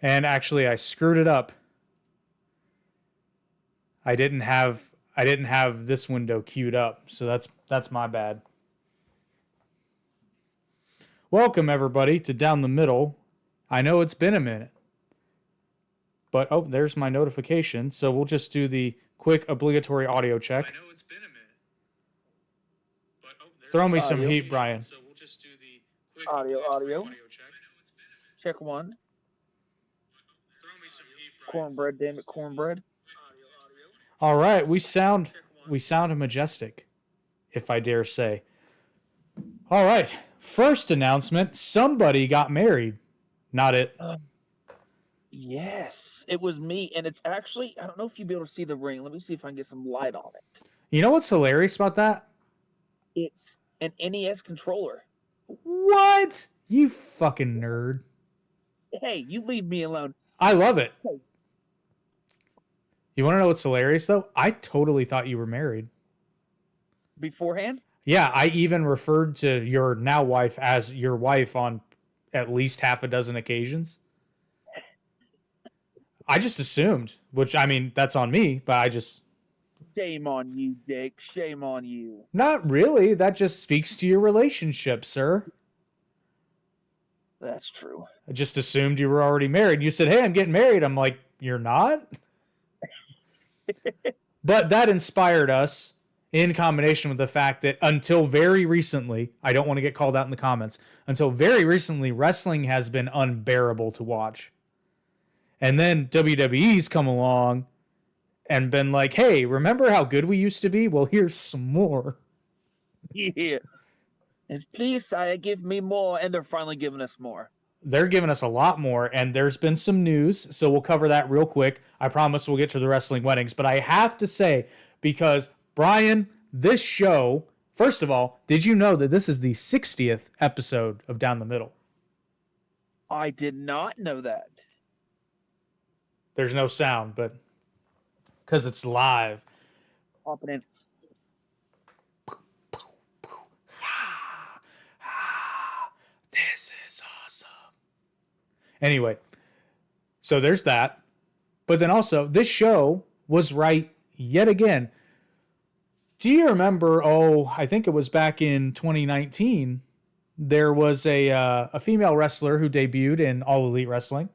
And actually, I screwed it up. I didn't have this window queued up, so that's my bad. Welcome everybody to Down the Middle. I know it's been a minute, but oh, there's my notification. So we'll just do the quick obligatory audio check. I know it's been a minute, but oh, throw me some heat, Bryon. So we'll just do the quick audio check. Check one. Throw me some heat, Bryon. Cornbread, damn it, cornbread. All right, we sound majestic, if I dare say. All right, first announcement: somebody got married. Not it. Yes, it was me, and it's actually, I don't know if you'll be able to see the ring. Let me see if I can get some light on it. You know what's hilarious about that? It's an NES controller. What? You fucking nerd. Hey, you leave me alone. I love it. Hey. You want to know what's hilarious, though? I totally thought you were married. Beforehand? Yeah, I even referred to your now wife as your wife on at least half a dozen occasions. I just assumed, which, I mean, that's on me, but I just... Shame on you, Dick. Shame on you. Not really. That just speaks to your relationship, sir. That's true. I just assumed you were already married. You said, hey, I'm getting married. I'm like, you're not? But that inspired us, in combination with the fact that until very recently, I don't want to get called out in the comments, until very recently, wrestling has been unbearable to watch. And then WWE's come along and been like, hey, remember how good we used to be? Well, here's some more. Yeah. It's please, sire, give me more. And they're finally giving us more. They're giving us a lot more, and there's been some news, so we'll cover that real quick. I promise we'll get to the wrestling weddings, but I have to say, because, Bryon, this show, first of all, did you know that this is the 60th episode of Down the Middle? I did not know that. There's no sound, but because it's live. Popping in. This is awesome. Anyway, so there's that. But then also, this show was right yet again. Do you remember, I think it was back in 2019, there was a female wrestler who debuted in All Elite Wrestling,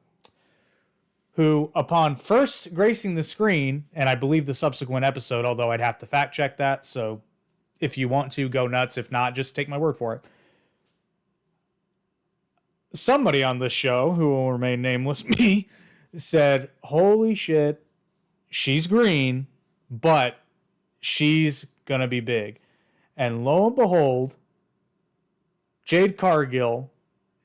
who, upon first gracing the screen, and I believe the subsequent episode, although I'd have to fact check that, so if you want to, go nuts. If not, just take my word for it. Somebody on this show, who will remain nameless, me, said, holy shit, she's green, but she's going to be big. And lo and behold, Jade Cargill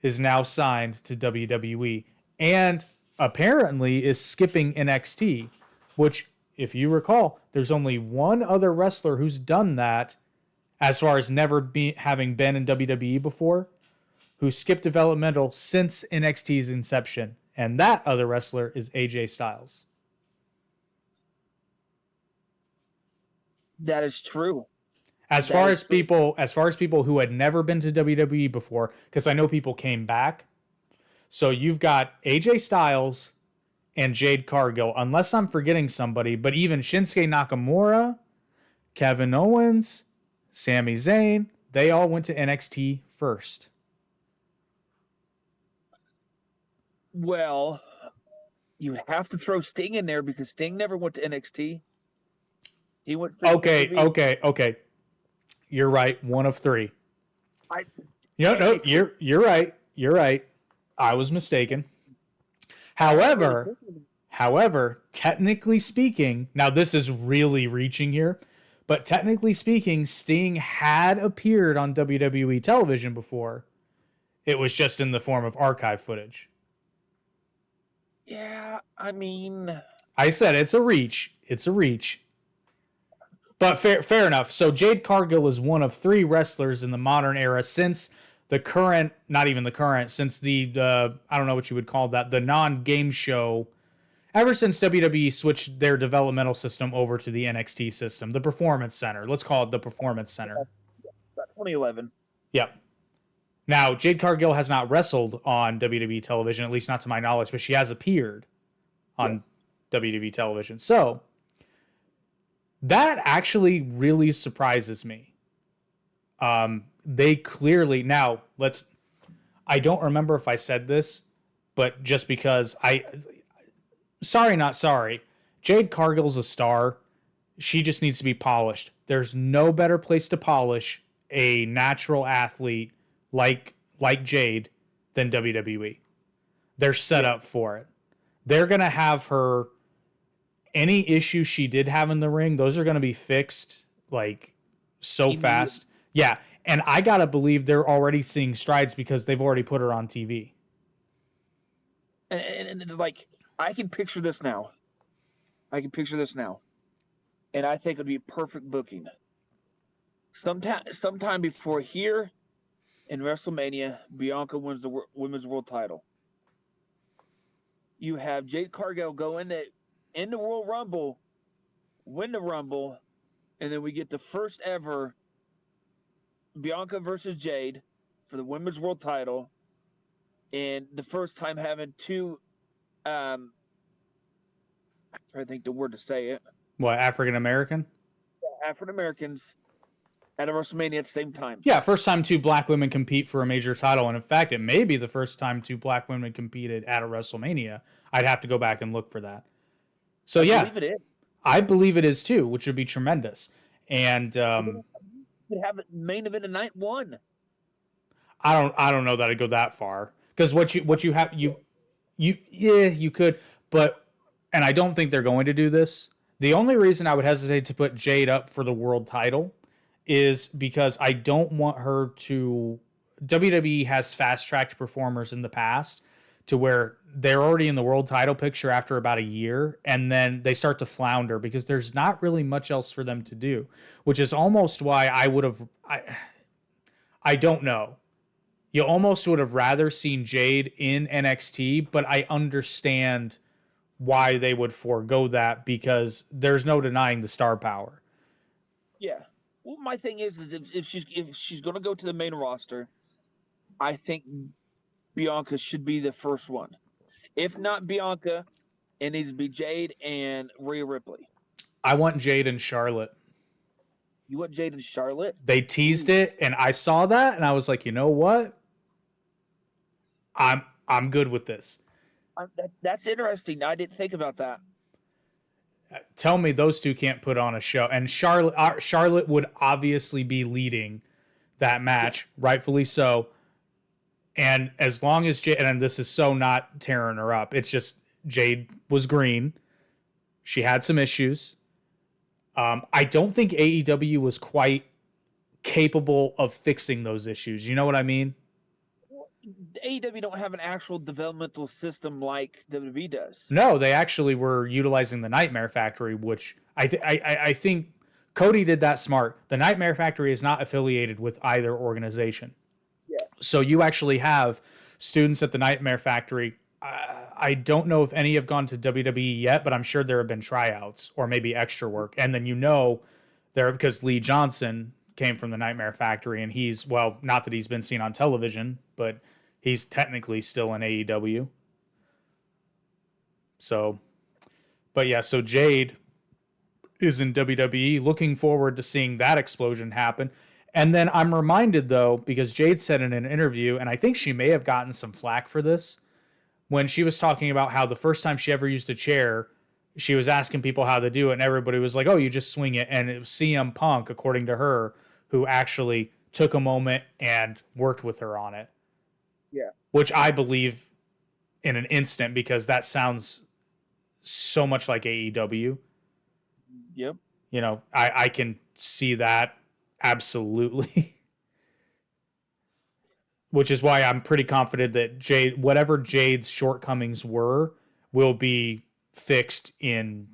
is now signed to WWE and apparently is skipping NXT, which, if you recall, there's only one other wrestler who's done that as far as never having been in WWE before, who skipped developmental since NXT's inception. And that other wrestler is AJ Styles. That is true. As far as people who had never been to WWE before, because I know people came back. So you've got AJ Styles and Jade Cargill, unless I'm forgetting somebody, but even Shinsuke Nakamura, Kevin Owens, Sami Zayn, they all went to NXT first. Well, you have to throw Sting in there because Sting never went to NXT. He went straight to WWE. Okay. You're right. One of three. No, you're right. You're right. I was mistaken. However, technically speaking, now this is really reaching here, but technically speaking, Sting had appeared on WWE television before. It was just in the form of archive footage. Yeah, I mean... I said it's a reach. It's a reach. But fair enough. So Jade Cargill is one of three wrestlers in the modern era since the current, not even the current, since the I don't know what you would call that, the non-game show, ever since WWE switched their developmental system over to the NXT system, the Performance Center. Let's call it the Performance Center. 2011. Yep. Now, Jade Cargill has not wrestled on WWE television, at least not to my knowledge, but she has appeared on WWE television. So that actually really surprises me. They clearly now let's. I don't remember if I said this, but just because sorry, not sorry. Jade Cargill's a star. She just needs to be polished. There's no better place to polish a natural athlete like Jade than WWE. They're set up for it. They're going to have her any issues she did have in the ring, those are going to be fixed like so fast. Yeah, and I got to believe they're already seeing strides because they've already put her on TV. And like I can picture this now. And I think it would be perfect booking. Sometime before here in WrestleMania, Bianca wins the women's world title. You have Jade Cargill go in the World Rumble, win the Rumble, and then we get the first ever Bianca versus Jade for the women's world title, and the first time having two. I'm trying to think the word to say it. What, African American? African Americans at a WrestleMania at the same time. Yeah, first time two black women compete for a major title, and in fact, it may be the first time two black women competed at a WrestleMania. I'd have to go back and look for that. So yeah, I believe it is too, which would be tremendous. And could have it main event of night one. I don't know that I'd go that far because what you have you could, but and I don't think they're going to do this. The only reason I would hesitate to put Jade up for the world title is because I don't want her to. WWE has fast-tracked performers in the past to where they're already in the world title picture after about a year, and then they start to flounder because there's not really much else for them to do, which is almost why I would have. I don't know. You almost would have rather seen Jade in NXT, but I understand why they would forego that because there's no denying the star power. Yeah. Well, my thing is if she's going to go to the main roster, I think Bianca should be the first one. If not Bianca, it needs to be Jade and Rhea Ripley. I want Jade and Charlotte. You want Jade and Charlotte? They teased it, and I saw that, and I was like, you know what? I'm good with this. That's interesting. I didn't think about that. Tell me those two can't put on a show. And Charlotte would obviously be leading that match, rightfully so. And as long as Jade, and this is so not tearing her up, it's just Jade was green. She had some issues. I don't think AEW was quite capable of fixing those issues. You know what I mean? AEW don't have an actual developmental system like WWE does. No, they actually were utilizing the Nightmare Factory, which I think Cody did that smart. The Nightmare Factory is not affiliated with either organization. Yeah. So you actually have students at the Nightmare Factory. I don't know if any have gone to WWE yet, but I'm sure there have been tryouts or maybe extra work. And then there because Lee Johnson came from the Nightmare Factory, and he's, well, not that he's been seen on television, but he's technically still in AEW. So, but yeah, so Jade is in WWE. Looking forward to seeing that explosion happen. And then I'm reminded, though, because Jade said in an interview, and I think she may have gotten some flack for this, when she was talking about how the first time she ever used a chair, she was asking people how to do it, and everybody was like, oh, you just swing it. And it was CM Punk, according to her, who actually took a moment and worked with her on it. Yeah. Which I believe in an instant because that sounds so much like AEW. Yep. You know, I can see that absolutely. Which is why I'm pretty confident that whatever Jade's shortcomings were, will be fixed in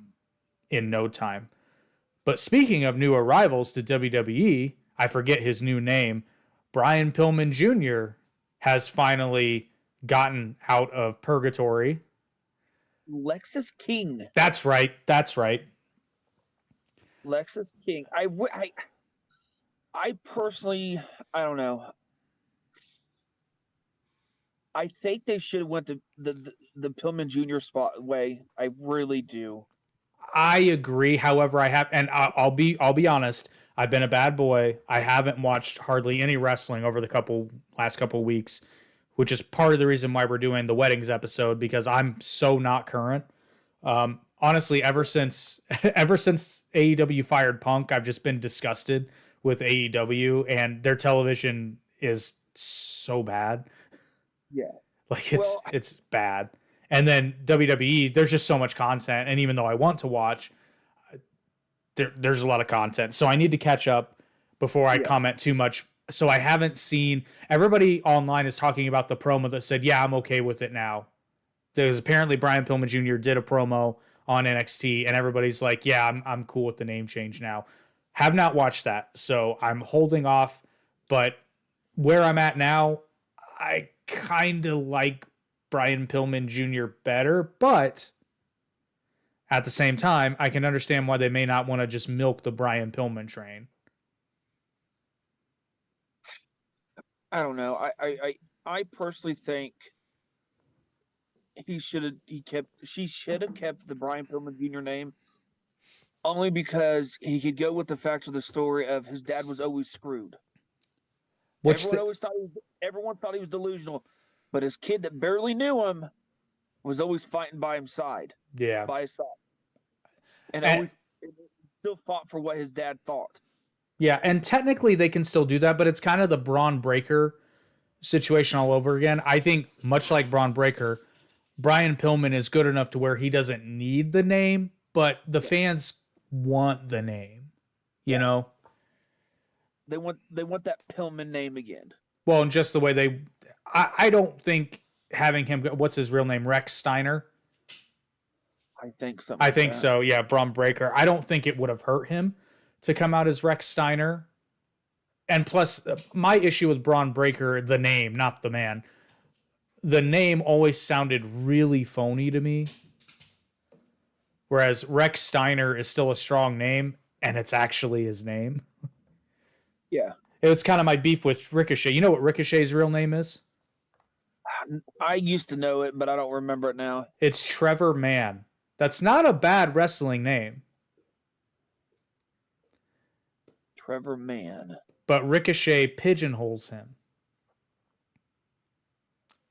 no time. But speaking of new arrivals to WWE, I forget his new name, Bryon Pillman Jr. has finally gotten out of purgatory. Lexus King. That's right. Lexus King. I personally, I don't know. I think they should have went the Pillman Jr. spot way. I really do. I agree. However, and I'll be honest. I've been a bad boy. I haven't watched hardly any wrestling over the last couple weeks, which is part of the reason why we're doing the weddings episode because I'm so not current. Honestly, ever since AEW fired Punk, I've just been disgusted with AEW, and their television is so bad. Yeah. Like Well, it's bad. And then WWE, there's just so much content, and even though I want to watch, there's a lot of content, so I need to catch up before I comment too much. So I haven't seen. Everybody online is talking about the promo that said, "Yeah, I'm okay with it now." There's apparently Brian Pillman Jr. did a promo on NXT, and everybody's like, "Yeah, I'm cool with the name change now." Have not watched that, so I'm holding off. But where I'm at now, I kind of like Brian Pillman Jr. better, but at the same time, I can understand why they may not want to just milk the Brian Pillman train. I don't know. I personally think she should have kept the Brian Pillman Jr. name only because he could go with the facts of the story of his dad was always screwed. Everyone thought he was delusional, but his kid that barely knew him was always fighting by his side. Yeah. By his side. And always still fought for what his dad thought. Yeah, and technically they can still do that, but it's kind of the Braun Breaker situation all over again. I think much like Braun Breaker, Brian Pillman is good enough to where he doesn't need the name, but the fans want the name. You know? They want that Pillman name again. Well, and just the way I don't think having him, what's his real name? Rex Steiner? I think so. I think so. Yeah, Braun Breaker. I don't think it would have hurt him to come out as Rex Steiner. And plus, my issue with Braun Breaker, the name, not the man. The name always sounded really phony to me. Whereas Rex Steiner is still a strong name, and it's actually his name. Yeah. It was kind of my beef with Ricochet. You know what Ricochet's real name is? I used to know it, but I don't remember it now. It's Trevor Mann. That's not a bad wrestling name. Trevor Mann. But Ricochet pigeonholes him.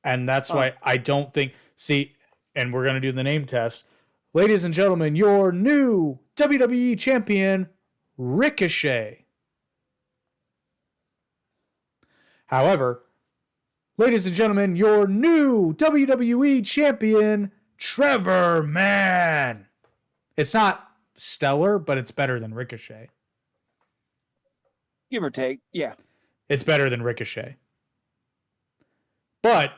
And that's why I don't think... See, and we're going to do the name test. Ladies and gentlemen, your new WWE champion, Ricochet. However, ladies and gentlemen, your new WWE champion, Trevor Mann. It's not stellar, but it's better than Ricochet. Give or take, yeah. It's better than Ricochet. But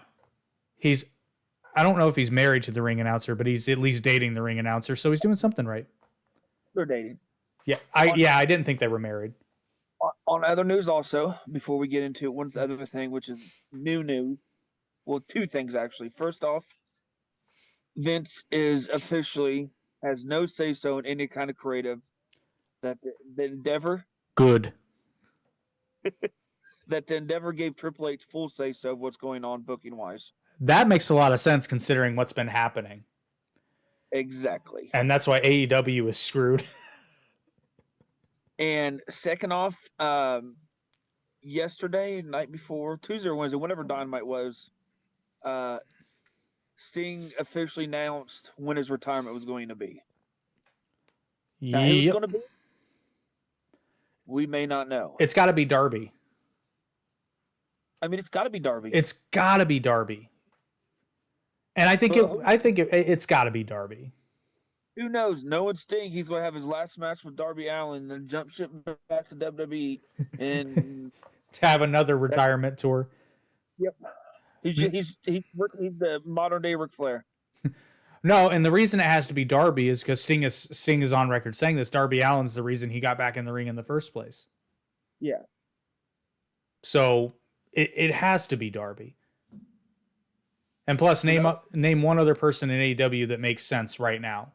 I don't know if he's married to the ring announcer, but he's at least dating the ring announcer, so he's doing something right. They're dating. Yeah, I didn't think they were married. On other news also, before we get into it, one other thing, which is new news. Well, two things, actually. First off, Vince has no say-so in any kind of creative. That the Endeavor... Good. that the Endeavor gave Triple H full say-so of what's going on booking-wise. That makes a lot of sense considering what's been happening. Exactly. And that's why AEW is screwed. And second off, yesterday, night before, Tuesday or Wednesday, whenever Dynamite was, Sting officially announced when his retirement was going to be. Now, who it's going to be? We may not know. It's got to be Darby. I mean, it's got to be Darby. It's got to be Darby. And I think it's got to be Darby. Who knows? Knowing Sting, he's going to have his last match with Darby Allin, then jump ship back to WWE and to have another retirement tour. Yep. He's the modern day Ric Flair. No, and the reason it has to be Darby is because Sting is on record saying this. Darby Allin's the reason he got back in the ring in the first place. Yeah. So it has to be Darby. And plus, name one other person in AEW that makes sense right now.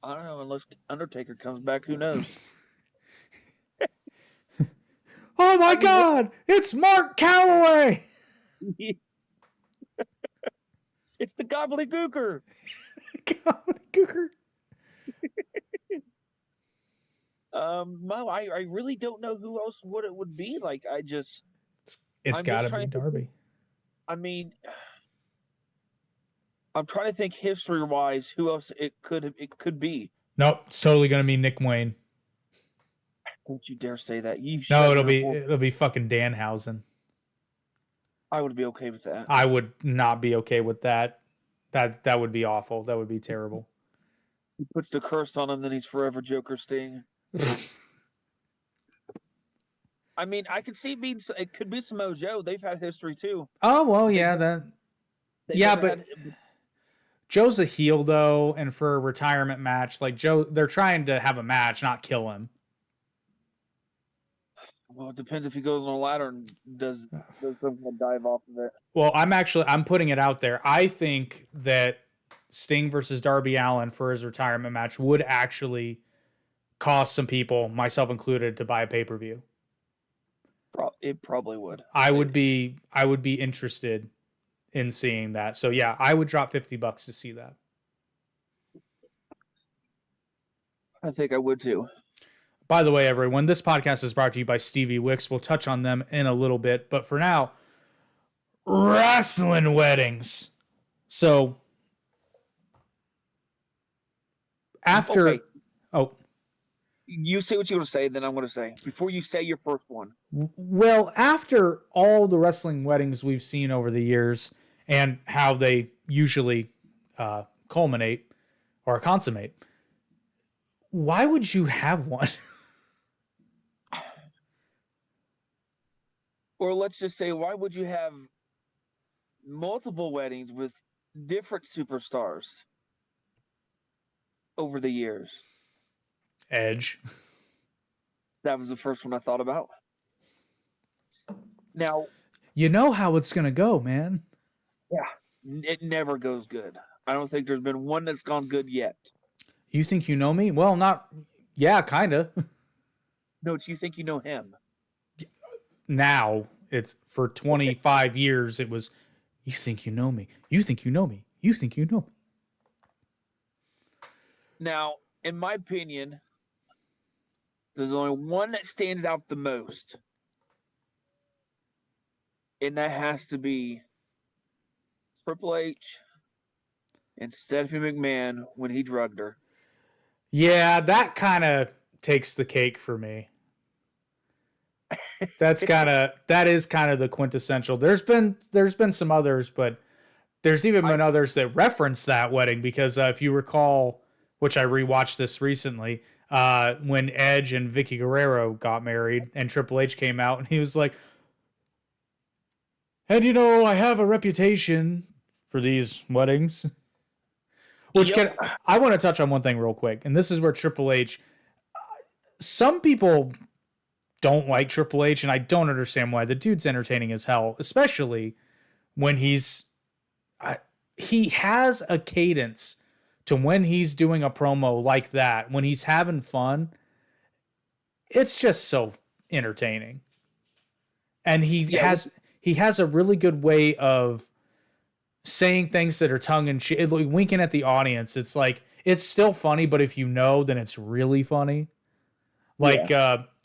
I don't know, unless Undertaker comes back, who knows? Oh my God, it's Mark Calloway! It's the gobbledygooker. Gobbledygooker. I really don't know who else what it would be. Like, It's I'm got just to be trying to think. Darby. I mean, I'm trying to think history wise who else it could be. Nope, it's totally gonna be Nick Wayne. Don't you dare say that. You No, shut your whole. it'll be fucking Danhausen. I would be okay with that. I would not be okay with that. That would be awful. That would be terrible. He puts the curse on him, then he's forever Joker Sting. I mean, I could see it could be Samoa Joe. They've had history too. Oh well, yeah, but Joe's a heel though, and for a retirement match, like Joe, they're trying to have a match, not kill him. Well, it depends if he goes on a ladder and does some kind of dive off of it. Well, I'm putting it out there. I think that Sting versus Darby Allin for his retirement match would actually cost some people, myself included, to buy a pay-per-view. It probably would. I would be interested in seeing that. So yeah, I would drop $50 to see that. I think I would too. By the way, everyone, this podcast is brought to you by Stevie Wicks. We'll touch on them in a little bit, but for now, wrestling weddings. So after, okay. Oh, you say what you want to say, then I'm going to say before you say your first one. Well, after all the wrestling weddings we've seen over the years and how they usually culminate or consummate, why would you have one? Or let's just say, why would you have multiple weddings with different superstars over the years? Edge. That was the first one I thought about. Now, you know how it's going to go, man. Yeah, it never goes good. I don't think there's been one that's gone good yet. You think you know me? Well, not... Yeah, kind of. No, do you think you know him? Now, it's for 25 years, it was, you think you know me. You think you know me. You think you know me. Now, in my opinion, there's only one that stands out the most. And that has to be Triple H and Stephanie McMahon when he drugged her. Yeah, that kind of takes the cake for me. That is kind of the quintessential. There's been some others, but there's even been others that reference that wedding because if you recall, which I rewatched this recently, when Edge and Vicky Guerrero got married and Triple H came out and he was like, and you know, I have a reputation for these weddings. I want to touch on one thing real quick, and this is where Triple H, some people don't like Triple H, and I don't understand why. The dude's entertaining as hell, especially when he has a cadence to when he's doing a promo like that, when he's having fun. It's just so entertaining. And he has a really good way of saying things that are tongue in cheek, like winking at the audience. It's like, it's still funny, but if you know, then it's really funny. Like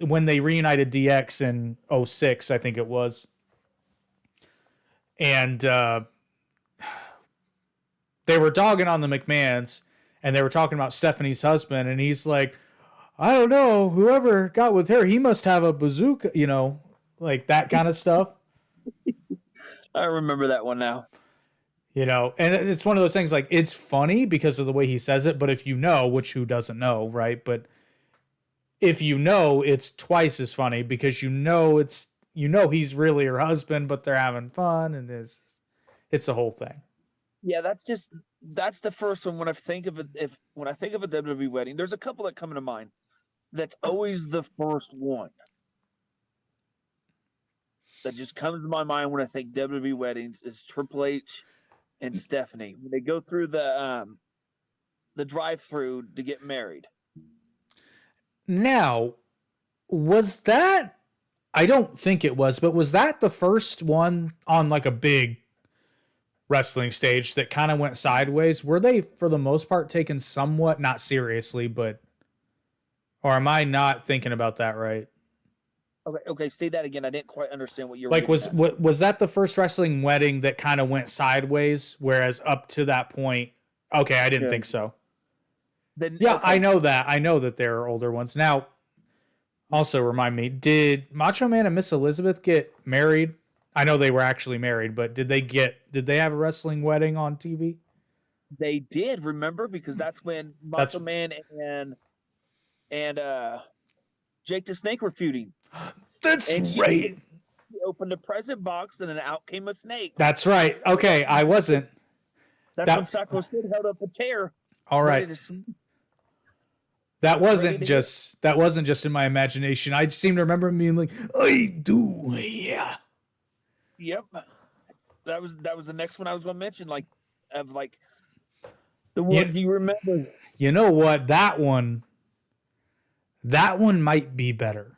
when they reunited DX in 2006, I think it was. And they were dogging on the McMahons, and they were talking about Stephanie's husband, and he's like, I don't know, whoever got with her, he must have a bazooka, you know, like that kind of stuff. I remember that one now. You know, and it's one of those things, like, it's funny because of the way he says it, but if you know, which who doesn't know, right? But if you know, it's twice as funny because you know he's really her husband, but they're having fun, and it's the whole thing. Yeah, that's the first one when I think of it. When I think of a WWE wedding, there's a couple that come to mind. That's always the first one that just comes to my mind when I think WWE weddings is Triple H and Stephanie when they go through the drive-through to get married. Now, was that I don't think it was, but was that the first one on like a big wrestling stage that kind of went sideways? Were they, for the most part, taken somewhat not seriously, but or am I not thinking about that right? Okay, say that again. I didn't quite understand what you were Like, getting at. was that the first wrestling wedding that kind of went sideways? Whereas up to that point, okay, I didn't Yeah. think so. Then Yeah, I okay, know that. I know that there are older ones. Now, also remind me, did Macho Man and Miss Elizabeth get married? I know they were actually married, but did they have a wrestling wedding on TV? they did, remember, because that's when That's Macho Man and Jake the Snake were feuding, that's and right. she opened a present box, and then out came a snake. That's right. Okay, I wasn't That's when that Psycho Sid held up a chair, all ready right. to ready That to hit. wasn't just in my imagination. I seem to remember him being like, I do, yeah. Yep, that was the next one I was going to mention, like of like the You, ones you remember. you know what? That one might be better.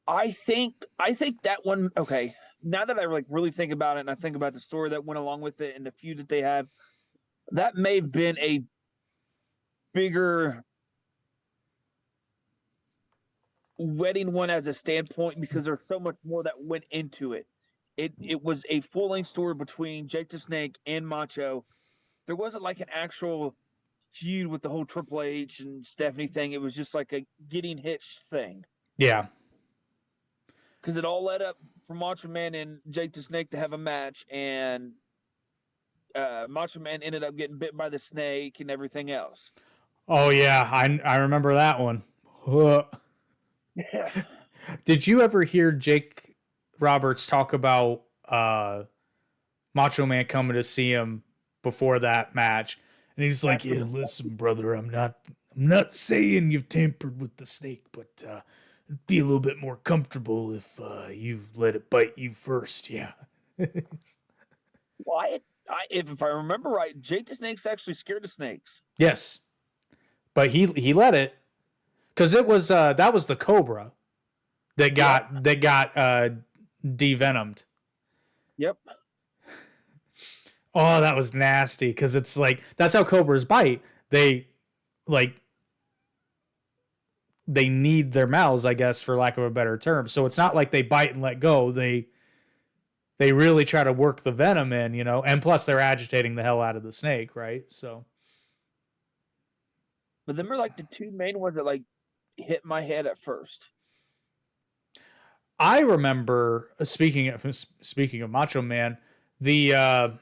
I think that one. Okay, now that I like really think about it, and I think about the story that went along with it and the feud that they have, that may have been a bigger wedding one as a standpoint because there's so much more that went into it. It was a full length story between Jake the Snake and Macho. There wasn't like an actual feud with the whole Triple H and Stephanie thing. It was just like a getting hitched thing Yeah. because it all led up for Macho Man and Jake the Snake to have a match, and Macho Man ended up getting bit by the snake and everything else. Oh yeah, I remember that one. Yeah. Did you ever hear Jake Roberts talk about Macho Man coming to see him before that match? And he's like, That's the "Yeah, listen, brother, I'm not saying you've tampered with the snake, but it'd be a little bit more comfortable if you let it bite you first." Yeah. why. If I remember right, Jake the Snake's actually scared of snakes. Yes, but he let it because it was that was the cobra Yep. that got devenomed. Yep. Oh, that was nasty because it's like that's how cobras bite. They like they need their mouths, I guess, for lack of a better term. So it's not like they bite and let go. They really try to work the venom in, you know, and plus they're agitating the hell out of the snake, right? So But then were like the two main ones that like hit my head at first. I remember speaking of Macho Man, the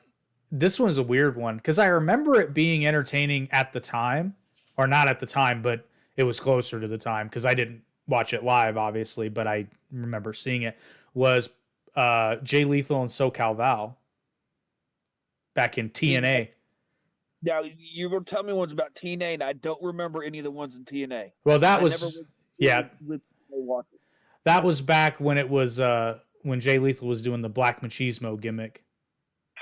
this one's a weird one because I remember it being entertaining at the time, or not at the time, but it was closer to the time because I didn't watch it live, obviously, but I remember seeing it. Was Jay Lethal and SoCal Val back in See, TNA? now you were telling me ones about TNA, and I don't remember any of the ones in TNA. Well, that I never was would yeah, with watch it. that was back when it was when Jay Lethal was doing the Black Machismo gimmick.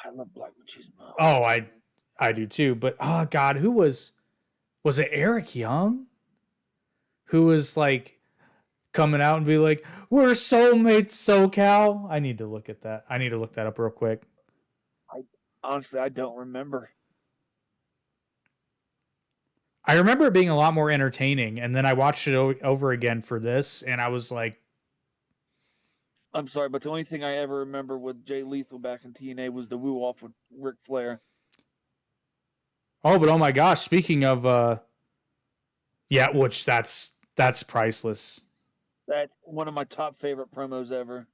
I love Black Machismo. Oh, I do too. But oh god, who was it Eric Young? Who was like coming out and be like, "We're soulmates, SoCal." I need to look at that. I need to look that up real quick. Honestly, I don't remember. I remember it being a lot more entertaining, and then I watched it over again for this, and I was like, I'm sorry, but the only thing I ever remember with Jay Lethal back in TNA was the woo off with Ric Flair. "Oh, but oh my gosh!" Speaking of, yeah, which that's priceless. That's one of my top favorite promos ever.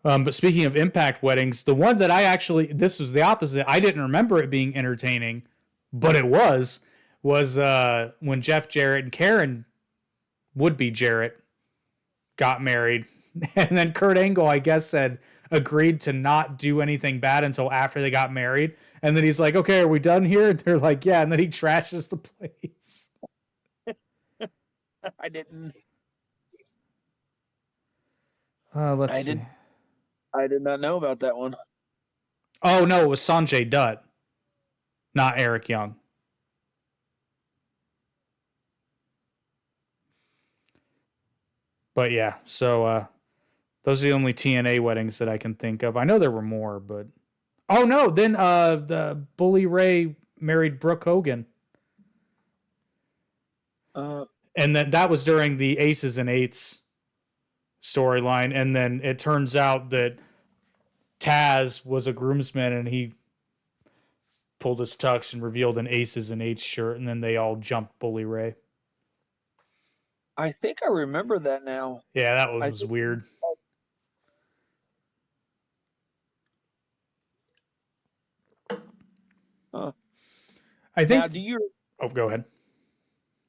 But speaking of Impact weddings, the one that I actually this was the opposite. I didn't remember it being entertaining, but it was when Jeff Jarrett and Karen would be Jarrett got married, and then Kurt Angle, I guess, said agreed to not do anything bad until after they got married, and then he's like, "Okay, are we done here?" And they're like, "Yeah," and then he trashes the place. I didn't. Let's I see. did. I did not know about that one. Oh no, it was Sanjay Dutt, not Eric Young. But yeah, so those are the only TNA weddings that I can think of. I know there were more, but oh no, then the Bully Ray married Brooke Hogan. Uh, And that was during the Aces and Eights storyline, and then it turns out that Taz was a groomsman and he pulled his tux and revealed an Aces and Eights shirt, and then they all jumped Bully Ray. I think I remember that now. Yeah, that one I was think, weird. uh, I think. now, do you? Oh, go ahead.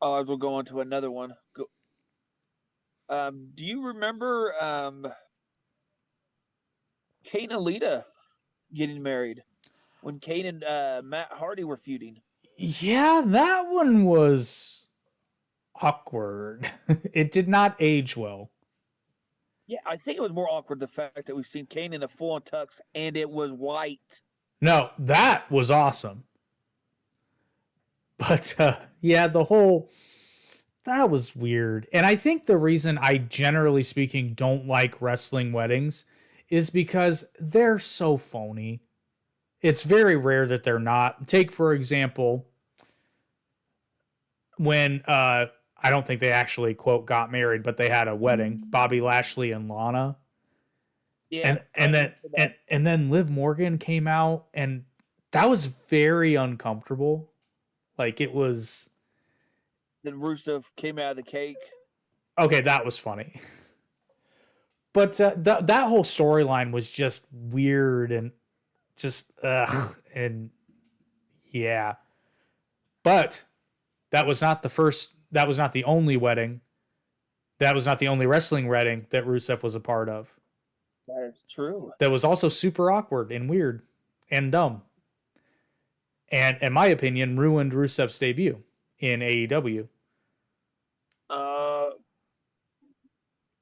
Oh, I will go on to another one. Do you remember Kane and Lita getting married when Kane and Matt Hardy were feuding? Yeah, that one was awkward. It did not age well. Yeah, I think it was more awkward the fact that we've seen Kane in a full-on tux and it was white. No, that was awesome. But yeah, that was weird. And I think the reason I generally speaking don't like wrestling weddings is because they're so phony. It's very rare that they're not. Take for example when I don't think they actually quote got married, but they had a wedding, Bobby Lashley and Lana. Yeah, And then Liv Morgan came out, and that was very uncomfortable. Like it was. then Rusev came out of the cake. Okay, that was funny. But that whole storyline was just weird and just and yeah. But that was not the first. That was not the only wedding. That was not the only wrestling wedding that Rusev was a part of. That is true. That was also super awkward and weird and dumb. And in my opinion, ruined Rusev's debut in AEW.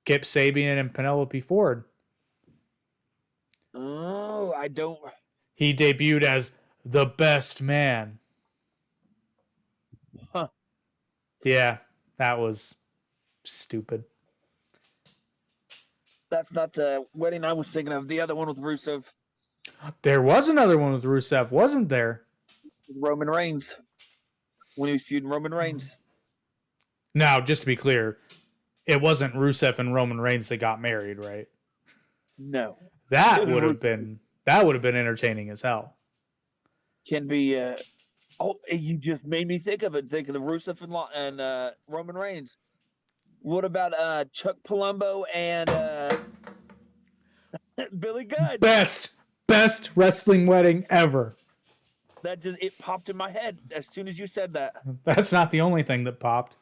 Kip Sabian and Penelope Ford. Oh, I don't. He debuted as the best man. Huh. Yeah, that was stupid. That's not the wedding I was thinking of. The other one with Rusev. There was another one with Rusev, wasn't there? Roman Reigns. When he was feuding Roman Reigns. Now, just to be clear, it wasn't Rusev and Roman Reigns that got married, right? No. That would have been entertaining as hell. Can be. Oh, you just made me think of it. Thinking of Rusev and Roman Reigns. What about Chuck Palumbo and Billy Gunn? Best wrestling wedding ever. That just it popped in my head as soon as you said that. That's not the only thing that popped.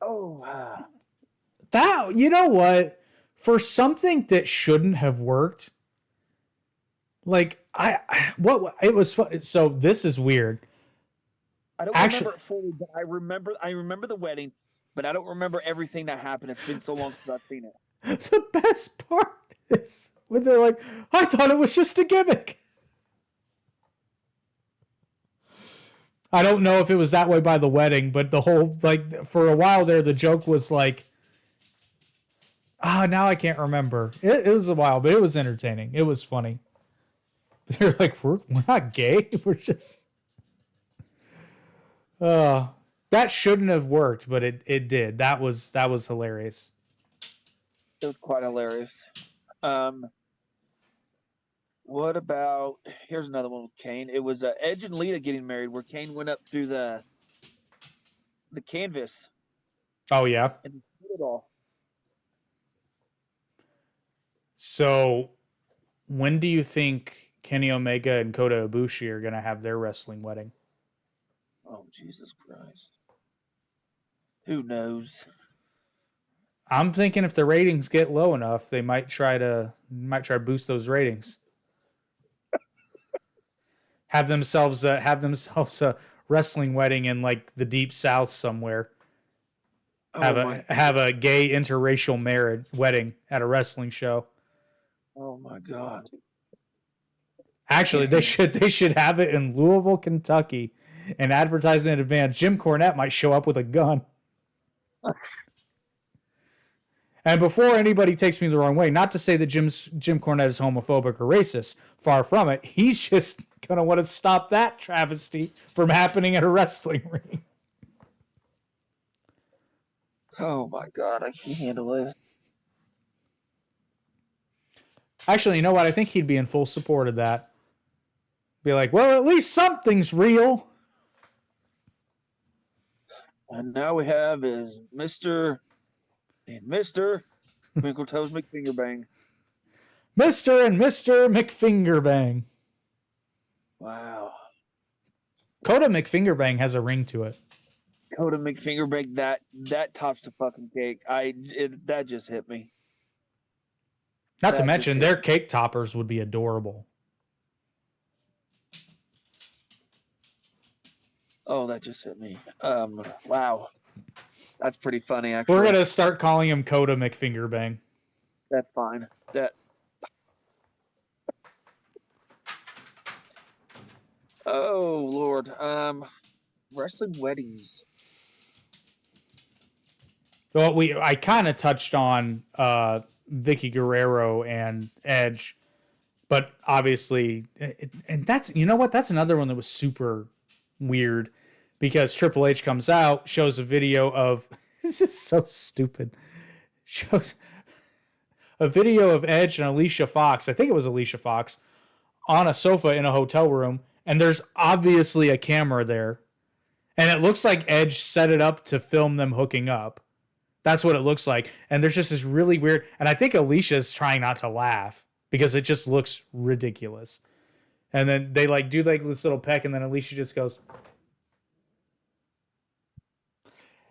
Oh, that, you know what? For something that shouldn't have worked, like it was. So this is weird. I don't remember it fully, but I remember the wedding, but I don't remember everything that happened. It's been so long since I've seen it. The best part is when they're like, "I thought it was just a gimmick." I don't know if it was that way by the wedding, but the whole, like, for a while there, the joke was like, now I can't remember. It was a while, but it was entertaining. It was funny. They're like, we're not gay. We're just, that shouldn't have worked, but it did. That was hilarious. It was quite hilarious. What about, here's another one with Kane. It was Edge and Lita getting married, where Kane went up through the canvas. Oh yeah. And did it all. So, when do you think Kenny Omega and Kota Ibushi are gonna have their wrestling wedding? Oh Jesus Christ! Who knows? I'm thinking if the ratings get low enough, they might try to boost those ratings. Have themselves a wrestling wedding in like the deep south somewhere. Have a gay interracial wedding at a wrestling show. Oh my God! Actually, they should have it in Louisville, Kentucky, and advertise in advance. Jim Cornette might show up with a gun. And before anybody takes me the wrong way, not to say that Jim Cornette is homophobic or racist, far from it. He's just going to want to stop that travesty from happening at a wrestling ring. Oh my God, I can't handle it. Actually, you know what? I think he'd be in full support of that. Be like, well, at least something's real. And now we have is Mr. Twinkle Toes McFingerbang. Mr. and Mr. McFingerbang. Wow. Coda McFingerbang has a ring to it. Coda McFingerbang, that tops the fucking cake. That just hit me. Not to mention, their cake toppers would be adorable. Oh, that just hit me. Wow. That's pretty funny, actually. We're going to start calling him Coda McFingerbang. That's fine. Oh, Lord. Wrestling weddings. Well, I kind of touched on Vicky Guerrero and Edge, but obviously, and that's, you know what? That's another one that was super weird because Triple H comes out, shows a video of, this is so stupid, shows a video of Edge and Alicia Fox, I think it was Alicia Fox, on a sofa in a hotel room, and there's obviously a camera there, and it looks like Edge set it up to film them hooking up. That's what it looks like. And there's just this really weird, and I think Alicia's trying not to laugh because it just looks ridiculous. And then they like do like this little peck, and then Alicia just goes.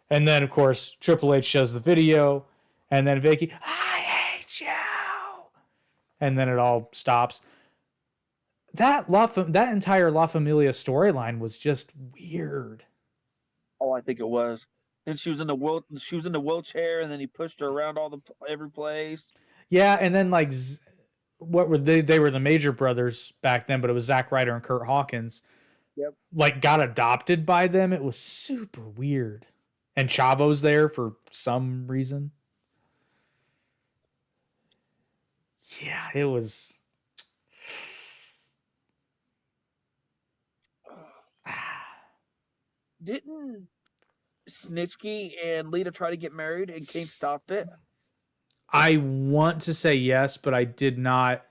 And then of course Triple H shows the video, and then Vicky, I hate you. And then it all stops. That entire La Familia storyline was just weird. Oh, I think it was. And she was in the wheelchair, and then he pushed her around every place. Yeah, and then like, what were they? They were the Major Brothers back then, but it was Zack Ryder and Kurt Hawkins. Yep. Like got adopted by them. It was super weird. And Chavo's there for some reason. Yeah, it was. Didn't Snitsky and Lita try to get married and Kane stopped it? I want to say yes, but I did not.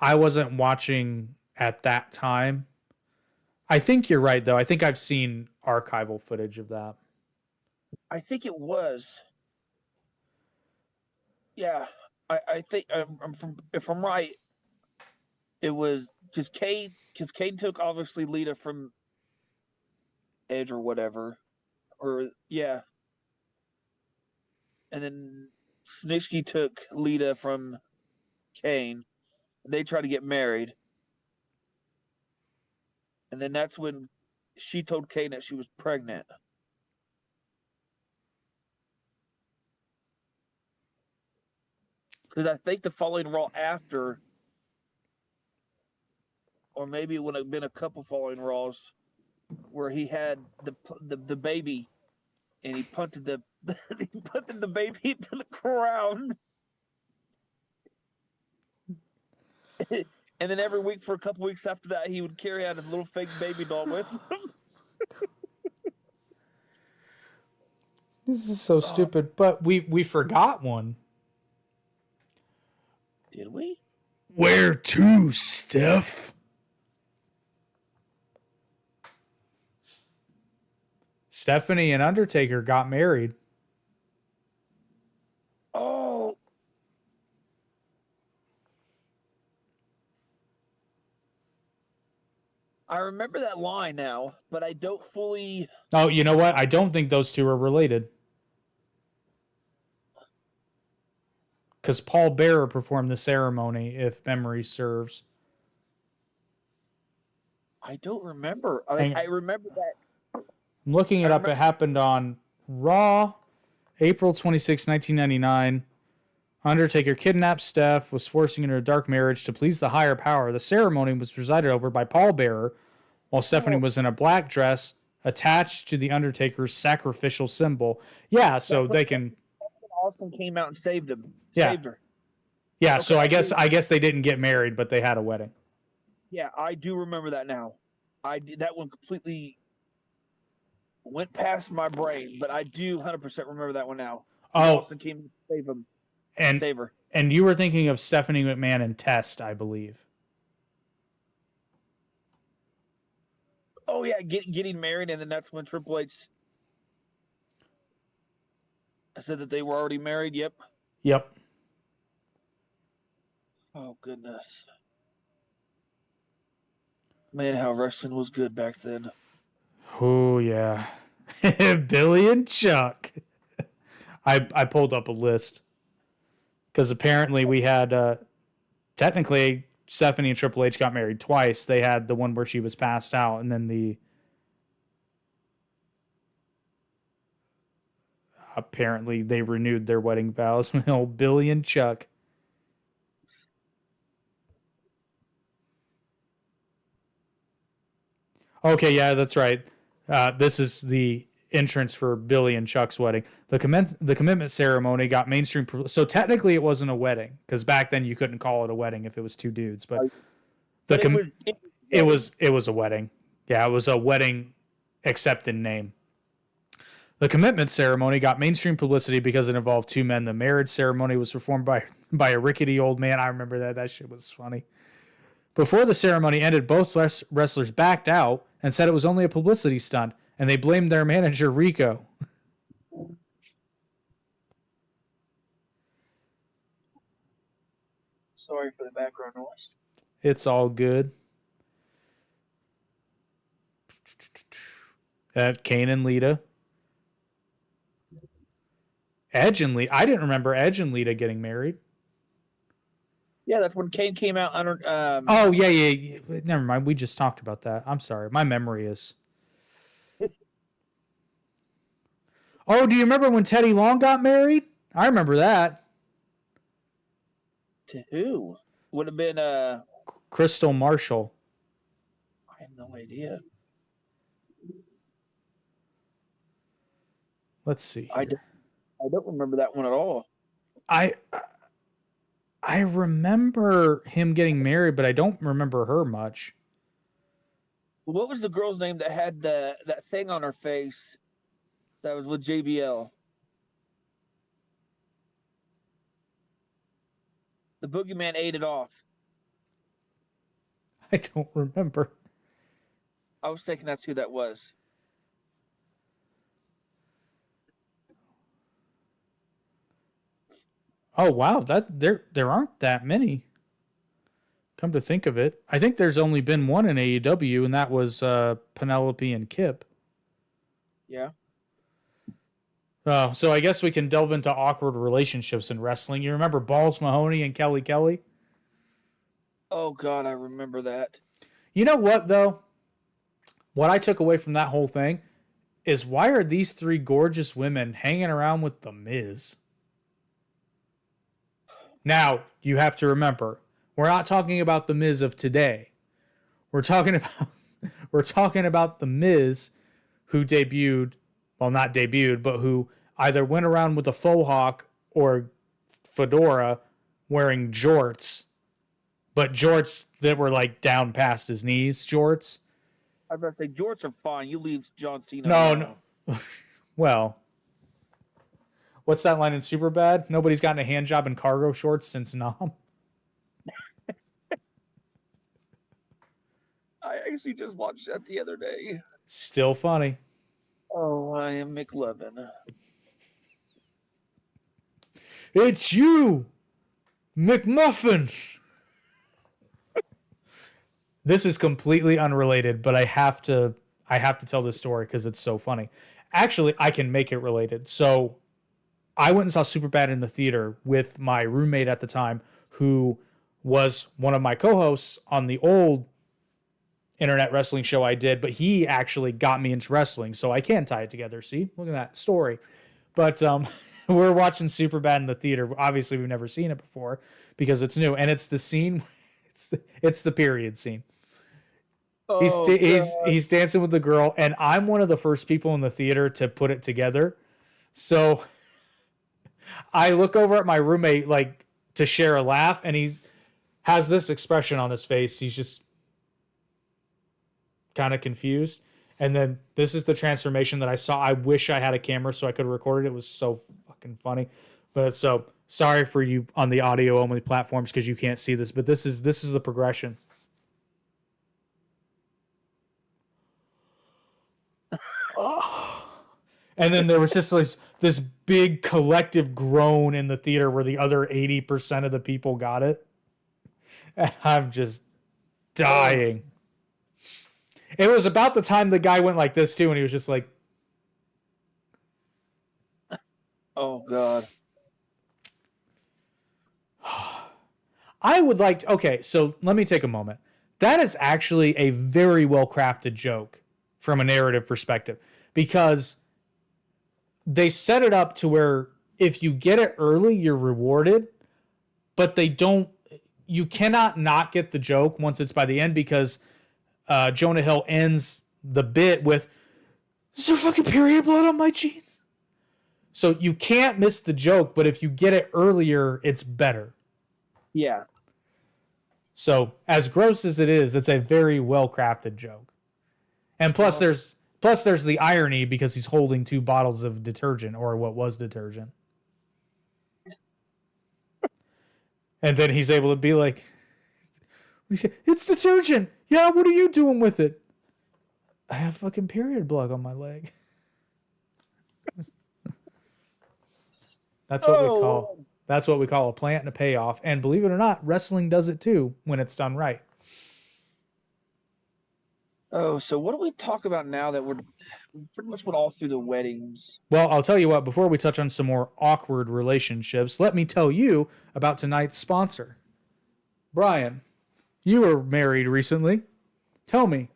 I wasn't watching at that time. I think you're right, though. I think I've seen archival footage of that. I think it was. Yeah, I think if I'm right, it was because Kane took obviously Lita from Edge or whatever, or yeah, and then Snitsky took Lita from Kane. They tried to get married, and then that's when she told Kane that she was pregnant. Because I think the following Raw after, or maybe it would have been a couple following Raws, where he had the baby, and he punted the baby into the ground, and then every week for a couple weeks after that, he would carry out his little fake baby doll with him. This is so stupid, but we forgot one. Did we? Where to, Steph? Stephanie and Undertaker got married. Oh. I remember that line now, but I don't fully... Oh, you know what? I don't think those two are related. Because Paul Bearer performed the ceremony, if memory serves. I don't remember. I remember that. I'm looking it up. It happened on Raw, April 26, 1999. Undertaker kidnapped Steph, was forcing her into a dark marriage to please the higher power. The ceremony was presided over by Paul Bearer, while Stephanie was in a black dress attached to the Undertaker's sacrificial symbol. Yeah, so they can... Austin came out and saved him. Yeah. Saved her. Yeah, Okay, so I guess they didn't get married, but they had a wedding. Yeah, I do remember that now. I did that one completely went past my brain, but I do 100% remember that one now. Oh, Austin came to save him. and Save her. and you were thinking of Stephanie McMahon and Test, I believe. Oh yeah, getting married, and then that's when Triple H said that they were already married. Yep. Yep. Oh goodness. Man, how wrestling was good back then. Oh yeah. Billy and Chuck. I pulled up a list because apparently we had technically Stephanie and Triple H got married twice. They had the one where she was passed out, and then apparently they renewed their wedding vows. Old Billy and Chuck. Okay, yeah, that's right. This is the entrance for Billy and Chuck's wedding. The commitment ceremony got mainstream. So technically, it wasn't a wedding because back then you couldn't call it a wedding if it was two dudes. But But it was a wedding. Yeah, it was a wedding, except in name. The commitment ceremony got mainstream publicity because it involved two men. The marriage ceremony was performed by a rickety old man. I remember that. That shit was funny. Before the ceremony ended, both wrestlers backed out and said it was only a publicity stunt, and they blamed their manager, Rico. Sorry for the background noise. It's all good. Kane and Lita. Edge and Lita. I didn't remember Edge and Lita getting married. Yeah, that's when Kane came out under. Oh yeah. Never mind. We just talked about that. I'm sorry. My memory is. Oh, do you remember when Teddy Long got married? I remember that. To who? Would have been Crystal Marshall. I have no idea. Let's see. I don't remember that one at all. I remember him getting married, but I don't remember her much. What was the girl's name that had that thing on her face that was with JBL? The boogeyman ate it off. I don't remember. I was thinking that's who that was. Oh wow, there aren't that many. Come to think of it, I think there's only been one in AEW, and that was Penelope and Kip. Yeah. So I guess we can delve into awkward relationships in wrestling. You remember Balls Mahoney and Kelly Kelly? Oh God, I remember that. You know what though? What I took away from that whole thing is why are these three gorgeous women hanging around with The Miz? Now, you have to remember, we're not talking about The Miz of today. We're talking about The Miz who debuted, well, not debuted, but who either went around with a faux hawk or fedora wearing jorts, but jorts that were like down past his knees jorts. I was about to say jorts are fine. You leave John Cena. No. Well, what's that line in Superbad? Nobody's gotten a hand job in cargo shorts since Nam. I actually just watched that the other day. Still funny. Oh, I am McLovin. It's you, McMuffin. This is completely unrelated, but I have to tell this story because it's so funny. Actually, I can make it related. So I went and saw Superbad in the theater with my roommate at the time, who was one of my co-hosts on the old internet wrestling show I did, but he actually got me into wrestling, so I can tie it together. See, look at that story. But we're watching Superbad in the theater. Obviously, we've never seen it before because it's new, and it's the scene. It's the period scene. Oh, he's dancing with the girl, and I'm one of the first people in the theater to put it together. So I look over at my roommate like to share a laugh, and he's has this expression on his face. He's just kind of confused. And then this is the transformation that I saw. I wish I had a camera so I could record it. It was so fucking funny. But so sorry for you on the audio only platforms because you can't see this. But this is the progression. And then there was just this big collective groan in the theater where the other 80% of the people got it. And I'm just dying. It was about the time the guy went like this too, and he was just like, oh God. I would like to, okay, so let me take a moment. That is actually a very well crafted joke from a narrative perspective because they set it up to where if you get it early, you're rewarded, but you cannot not get the joke once it's by the end because Jonah Hill ends the bit with, "Is there fucking period blood on my jeans?" So you can't miss the joke, but if you get it earlier, it's better. Yeah. So as gross as it is, it's a very well crafted joke. And plus there's the irony because he's holding 2 bottles of detergent or what was detergent. And then he's able to be like, "It's detergent. Yeah, what are you doing with it?" "I have fucking period blood on my leg." That's what we call a plant and a payoff. And believe it or not, wrestling does it too when it's done right. Oh, so what do we talk about now that we pretty much went all through the weddings? Well, I'll tell you what, before we touch on some more awkward relationships, let me tell you about tonight's sponsor. Bryon, you were married recently. Tell me,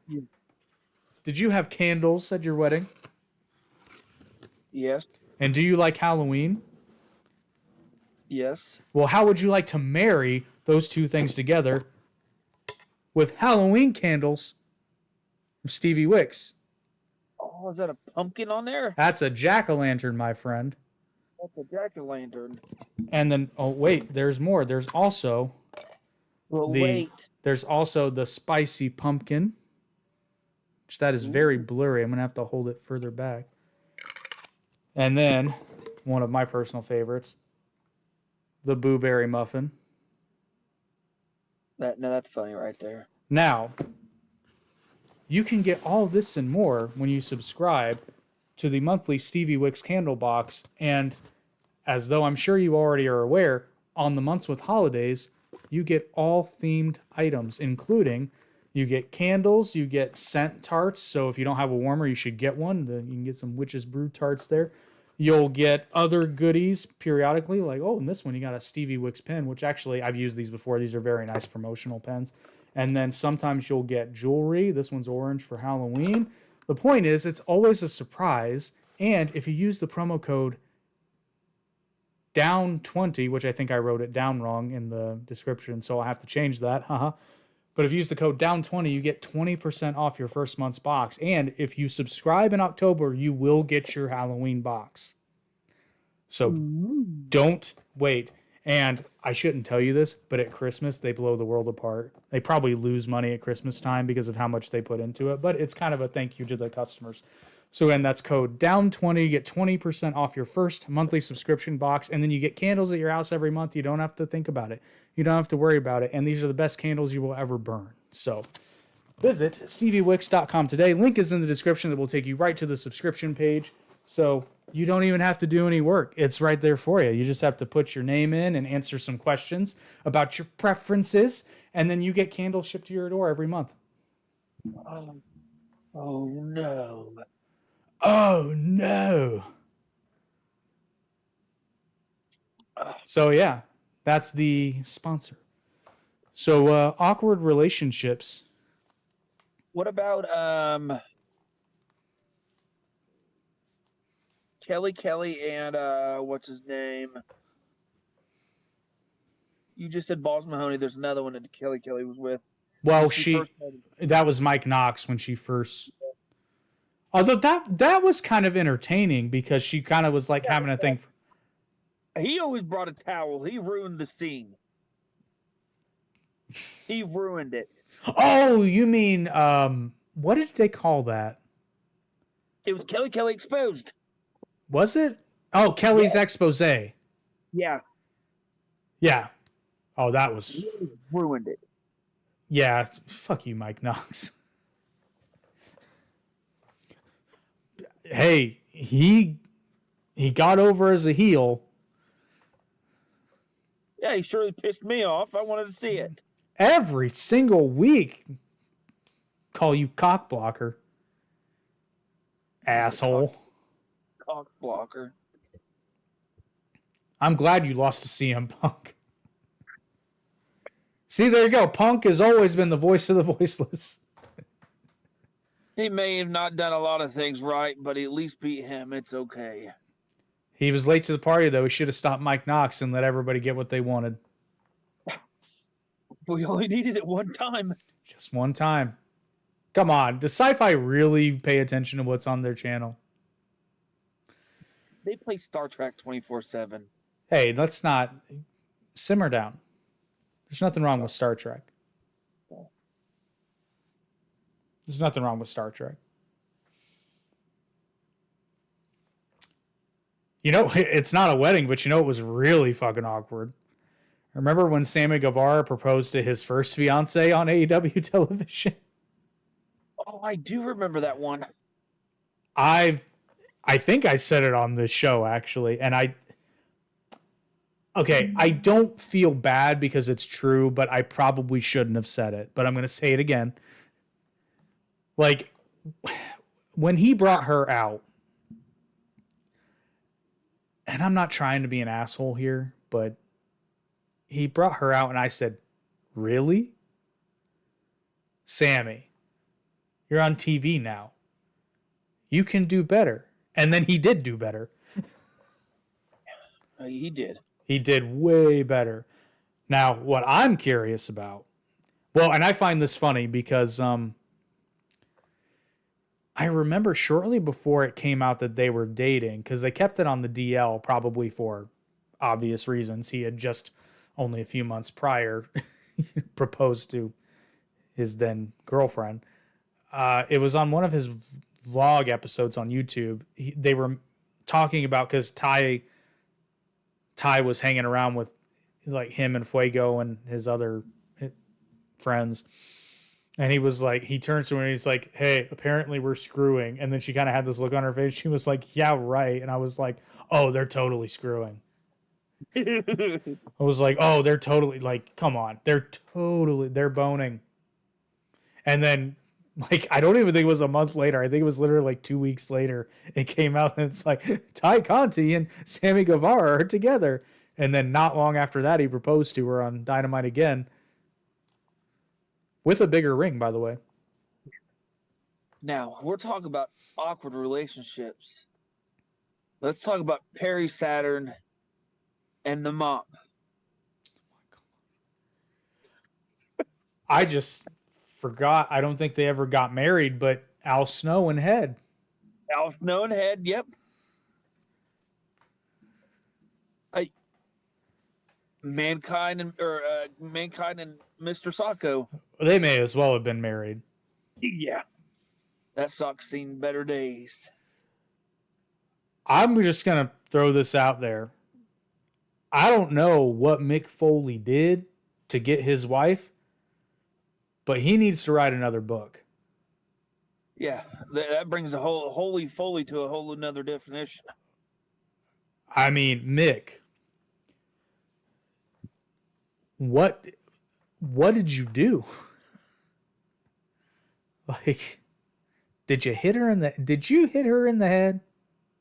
did you have candles at your wedding? Yes. And do you like Halloween? Yes. Well, how would you like to marry those two things together with Halloween candles from Stevie Wicks? Oh, is that a pumpkin on there? That's a jack-o'-lantern, my friend. That's a jack-o'-lantern. And then, oh wait, there's more. There's also There's also the spicy pumpkin, which that is very blurry. I'm gonna have to hold it further back. And then one of my personal favorites, the blueberry muffin. That's funny right there. Now, you can get all this and more when you subscribe to the monthly Stevie Wicks candle box. And as though I'm sure you already are aware, on the months with holidays, you get all themed items, including you get candles, you get scent tarts. So if you don't have a warmer, you should get one. You can get some Witch's Brew tarts there. You'll get other goodies periodically, like, oh, in this one you got a Stevie Wicks pen, which actually I've used these before. These are very nice promotional pens. And then sometimes you'll get jewelry. This one's orange for Halloween. The point is, it's always a surprise. And if you use the promo code DOWN20, which I think I wrote it down wrong in the description, so I'll have to change that. But if you use the code DOWN20, you get 20% off your first month's box. And if you subscribe in October, you will get your Halloween box. So don't wait. And I shouldn't tell you this, but at Christmas, they blow the world apart. They probably lose money at Christmas time because of how much they put into it, but it's kind of a thank you to the customers. So again, that's code DOWN20. You get 20% off your first monthly subscription box, and then you get candles at your house every month. You don't have to think about it. You don't have to worry about it, and these are the best candles you will ever burn. So visit StevieWicks.com today. Link is in the description that will take you right to the subscription page. So you don't even have to do any work. It's right there for you. You just have to put your name in and answer some questions about your preferences, and then you get candles shipped to your door every month. Oh no. Oh no. So yeah, that's the sponsor. So awkward relationships. What about Kelly and what's his name? You just said Balls Mahoney. There's another one that Kelly was with. Well, that was Mike Knox when she first. Although that was kind of entertaining because she kind of was like having a thing. He always brought a towel. He ruined the scene. He ruined it. Oh, you mean what did they call that? It was Kelly exposed. Was it? Oh, Kelly's expose. Yeah. Yeah. Oh, that was He ruined it. yeah. Fuck you, Mike Knox. Hey, he got over as a heel. Yeah, he surely pissed me off. I wanted to see it. Every single week call you cock blocker. Asshole. Cox blocker. I'm glad you lost to CM Punk. See, there you go. Punk has always been the voice of the voiceless. He may have not done a lot of things right, but he at least beat him. It's okay. He was late to the party, though. He should have stopped Mike Knox and let everybody get what they wanted. We only needed it one time. Just one time. Come on. Does Sci-Fi really pay attention to what's on their channel? They play Star Trek 24/7. Hey, let's not simmer down. There's nothing wrong with Star Trek. There's nothing wrong with Star Trek. You know, it's not a wedding, but you know it was really fucking awkward. Remember when Sammy Guevara proposed to his first fiance on AEW television? Oh, I do remember that one. I think I said it on this show actually, and I don't feel bad because it's true, but I probably shouldn't have said it. But I'm going to say it again. Like when he brought her out, and I'm not trying to be an asshole here, but he brought her out and I said, "Really? Sammy, you're on TV now. You can do better." And then he did do better. He did. He did way better. Now, what I'm curious about, well, and I find this funny because I remember shortly before it came out that they were dating, because they kept it on the DL probably for obvious reasons. He had just only a few months prior proposed to his then girlfriend. It was on one of his vlog episodes on YouTube. They were talking about, because Ty was hanging around with like him and Fuego and his other friends. And he was like, he turns to her and he's like, "Hey, apparently we're screwing." And then she kind of had this look on her face. She was like, "Yeah, right." And I was like, "Oh, they're totally screwing." I was like, "Oh, they're totally, like, come on. They're boning." And then, like, I don't even think it was a month later. I think it was literally like 2 weeks later. It came out and it's like, Ty Conti and Sammy Guevara are together. And then not long after that, he proposed to her on Dynamite again. With a bigger ring, by the way. Now, we're talking about awkward relationships. Let's talk about Perry Saturn and the Mop. I just forgot. I don't think they ever got married, but Al Snow and Head. Al Snow and Head, yep. Mankind and Mr. Sacco. They may as well have been married. Yeah. That Sock's seen better days. I'm just going to throw this out there. I don't know what Mick Foley did to get his wife, but he needs to write another book. Yeah, that brings a whole Holy Foley to a whole another definition. I mean, Mick, what did you do? Like, did you hit her in the head?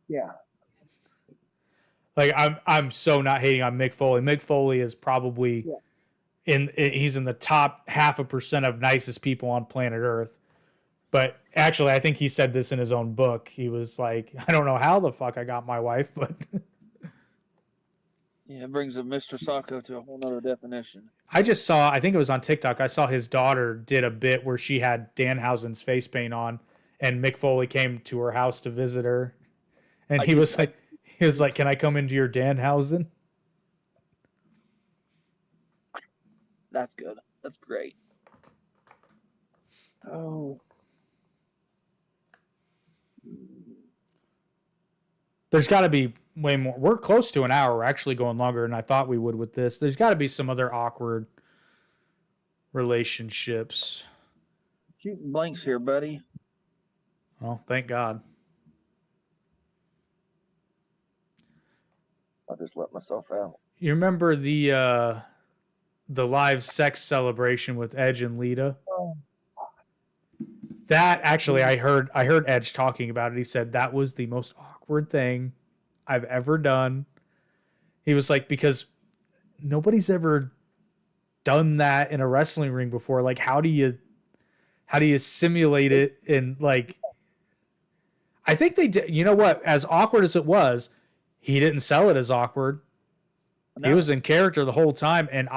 Yeah. Like, I'm so not hating on Mick Foley. Mick Foley is probably he's in the top 0.5% of nicest people on planet Earth. But actually, I think he said this in his own book. He was like, "I don't know how the fuck I got my wife, but..." Yeah, it brings a Mr. Sacco to a whole nother definition. I just saw, I think it was on TikTok, I saw his daughter did a bit where she had Danhausen's face paint on, and Mick Foley came to her house to visit her. And he was like, "Can I come into your Danhausen?" That's good. That's great. Oh. There's got to be way more. We're close to an hour. We're actually going longer than I thought we would with this. There's got to be some other awkward relationships. Shooting blanks here, buddy. Oh, thank God. I just let myself out. You remember the live sex celebration with Edge and Lita? Oh. That actually, I heard Edge talking about it. He said that was the most awkward thing I've ever done. He was like, because nobody's ever done that in a wrestling ring before. Like, how do you simulate it? And like, I think they did. You know what? As awkward as it was, he didn't sell it as awkward. No. He was in character the whole time. And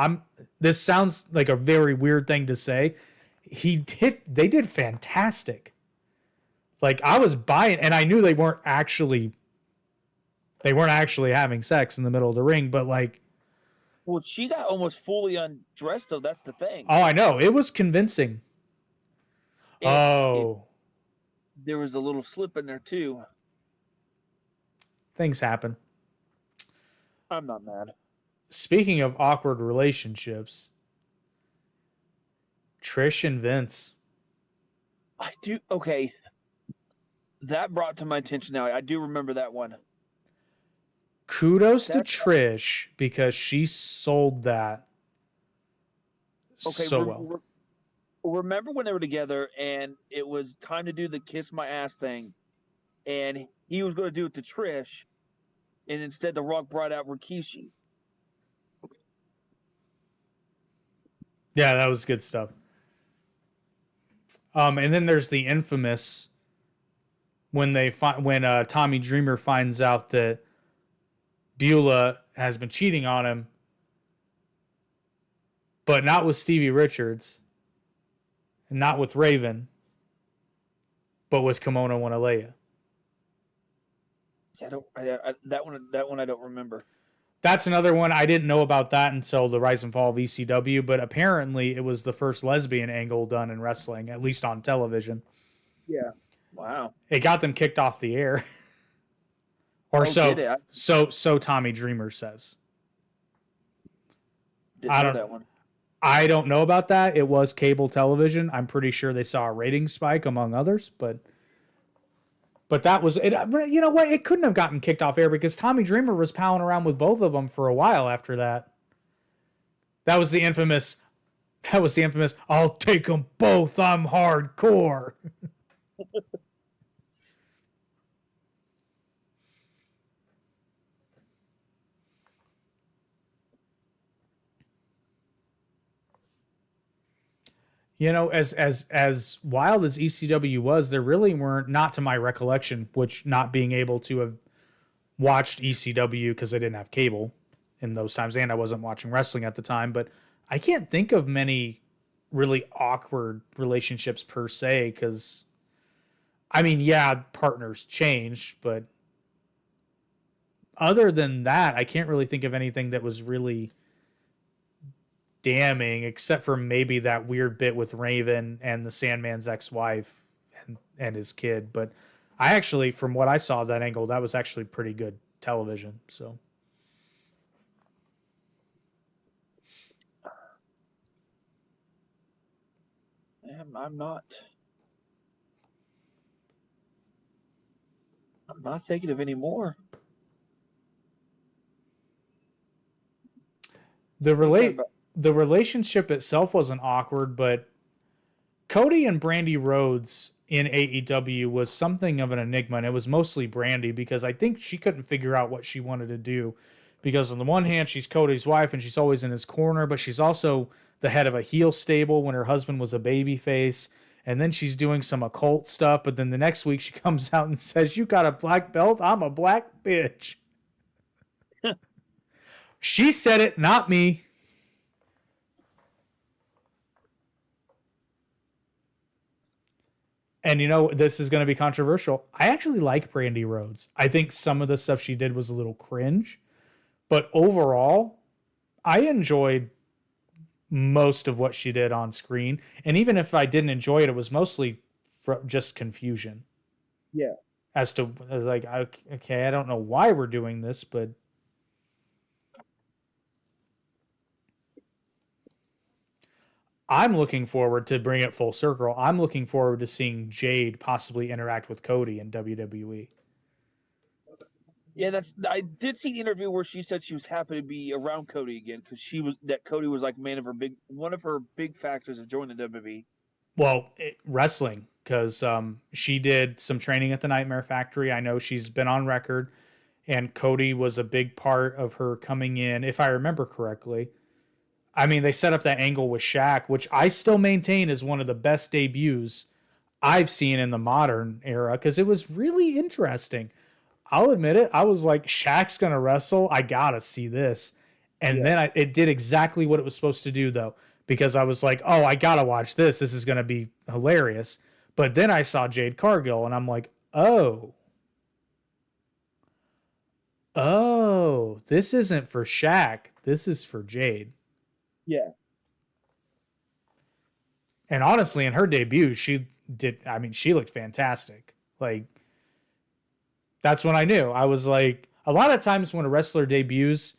this sounds like a very weird thing to say. They did fantastic. Like, I was buying, and I knew they weren't actually having sex in the middle of the ring, but like, well, she got almost fully undressed, though. That's the thing. Oh, I know. It was convincing. There was a little slip in there too. Things happen. I'm not mad. Speaking of awkward relationships, Trish and Vince. I do. Okay. That brought to my attention now. I do remember that one. Kudos to Trish because she sold that so well. Remember when they were together and it was time to do the kiss my ass thing, and he was going to do it to Trish, and instead The Rock brought out Rikishi. Yeah, that was good stuff. And then there's the infamous when Tommy Dreamer finds out that Beulah has been cheating on him, but not with Stevie Richards, and not with Raven, but with Kimono Wanalea. That one I don't remember. That's another one. I didn't know about that until the Rise and Fall of ECW, but apparently it was the first lesbian angle done in wrestling, at least on television. Yeah. Wow. It got them kicked off the air. Or so Tommy Dreamer says. I don't know that one. I don't know about that. It was cable television. I'm pretty sure they saw a rating spike among others, but that was it. You know what? It couldn't have gotten kicked off air because Tommy Dreamer was palling around with both of them for a while after that. That was the infamous. I'll take them both. I'm hardcore. You know, as wild as ECW was, there really weren't, not to my recollection, which not being able to have watched ECW because I didn't have cable in those times and I wasn't watching wrestling at the time, but I can't think of many really awkward relationships per se because, I mean, yeah, partners change, but other than that, I can't really think of anything that was really damning, except for maybe that weird bit with Raven and the Sandman's ex-wife and his kid. But I actually, from what I saw that angle, that was actually pretty good television. So I'm not thinking of any more. The relationship itself wasn't awkward, but Cody and Brandy Rhodes in AEW was something of an enigma, and it was mostly Brandy because I think she couldn't figure out what she wanted to do because on the one hand, she's Cody's wife and she's always in his corner, but she's also the head of a heel stable when her husband was a babyface, and then she's doing some occult stuff, but then the next week she comes out and says, "You got a black belt? I'm a black bitch." She said it, not me. And you know, this is going to be controversial. I actually like Brandy Rhodes. I think some of the stuff she did was a little cringe. But overall, I enjoyed most of what she did on screen. And even if I didn't enjoy it, it was mostly just confusion. Yeah. As to, like, okay, I don't know why we're doing this, but I'm looking forward to bring it full circle. I'm looking forward to seeing Jade possibly interact with Cody in WWE. Yeah, I did see an interview where she said she was happy to be around Cody again because Cody was like one of her big factors of joining WWE. Well, wrestling, because she did some training at the Nightmare Factory. I know she's been on record, and Cody was a big part of her coming in, if I remember correctly. I mean, they set up that angle with Shaq, which I still maintain is one of the best debuts I've seen in the modern era because it was really interesting. I'll admit it. I was like, Shaq's going to wrestle. I got to see this. And then it did exactly what it was supposed to do, though, because I was like, oh, I got to watch this. This is going to be hilarious. But then I saw Jade Cargill, and I'm like, oh, this isn't for Shaq. This is for Jade. Yeah. And honestly, in her debut, she looked fantastic. Like, that's when I knew. I was like, a lot of times when a wrestler debuts,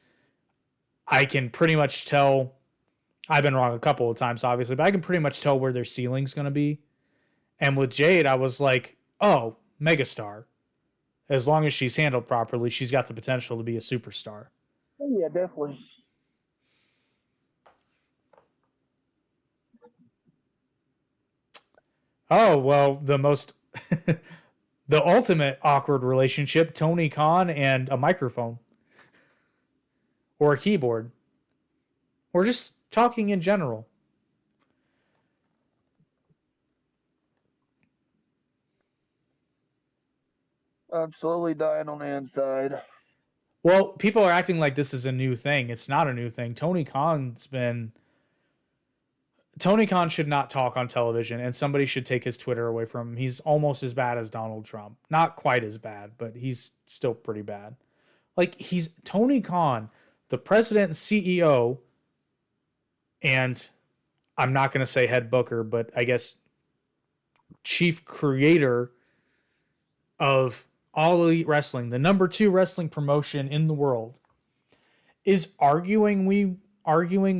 I can pretty much tell. I've been wrong a couple of times, obviously, but I can pretty much tell where their ceiling's going to be. And with Jade, I was like, oh, megastar. As long as she's handled properly, she's got the potential to be a superstar. Oh, yeah, definitely. Oh, well, the ultimate awkward relationship, Tony Khan and a microphone. Or a keyboard. Or just talking in general. I'm slowly dying on the inside. Well, people are acting like this is a new thing. It's not a new thing. Tony Khan should not talk on television, and somebody should take his Twitter away from him. He's almost as bad as Donald Trump. Not quite as bad, but he's still pretty bad. Like, he's Tony Khan, the president and CEO, and I'm not going to say head booker, but I guess chief creator of All Elite Wrestling, the number 2 wrestling promotion in the world, is arguing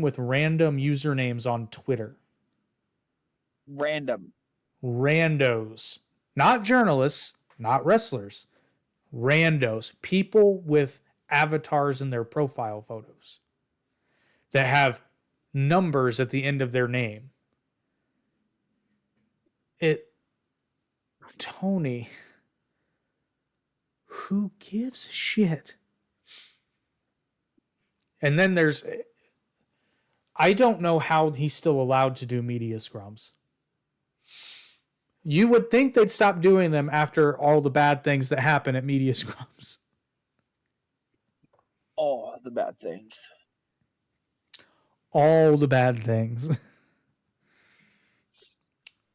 with random usernames on Twitter. Random. Randos. Not journalists, not wrestlers. Randos. People with avatars in their profile photos that have numbers at the end of their name. Tony, who gives shit? And then I don't know how he's still allowed to do media scrums. You would think they'd stop doing them after all the bad things that happen at media scrums. All the bad things. All the bad things.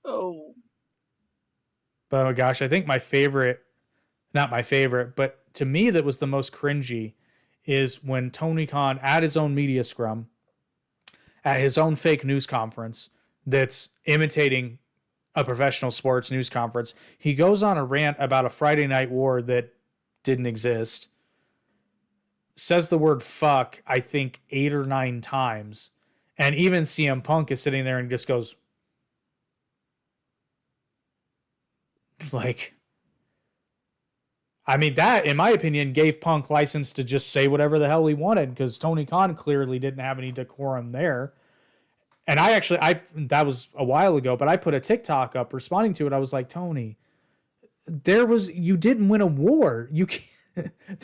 Oh. But oh gosh, I think not my favorite, but to me that was the most cringy, is when Tony Khan, at his own media scrum, at his own fake news conference that's imitating a professional sports news conference, he goes on a rant about a Friday Night War that didn't exist, says the word fuck, I think 8 or 9 times, and even CM Punk is sitting there and just goes, like, I mean, that, in my opinion, gave Punk license to just say whatever the hell he wanted, because Tony Khan clearly didn't have any decorum there. And that was a while ago, but I put a TikTok up responding to it. I was like, Tony, you didn't win a war.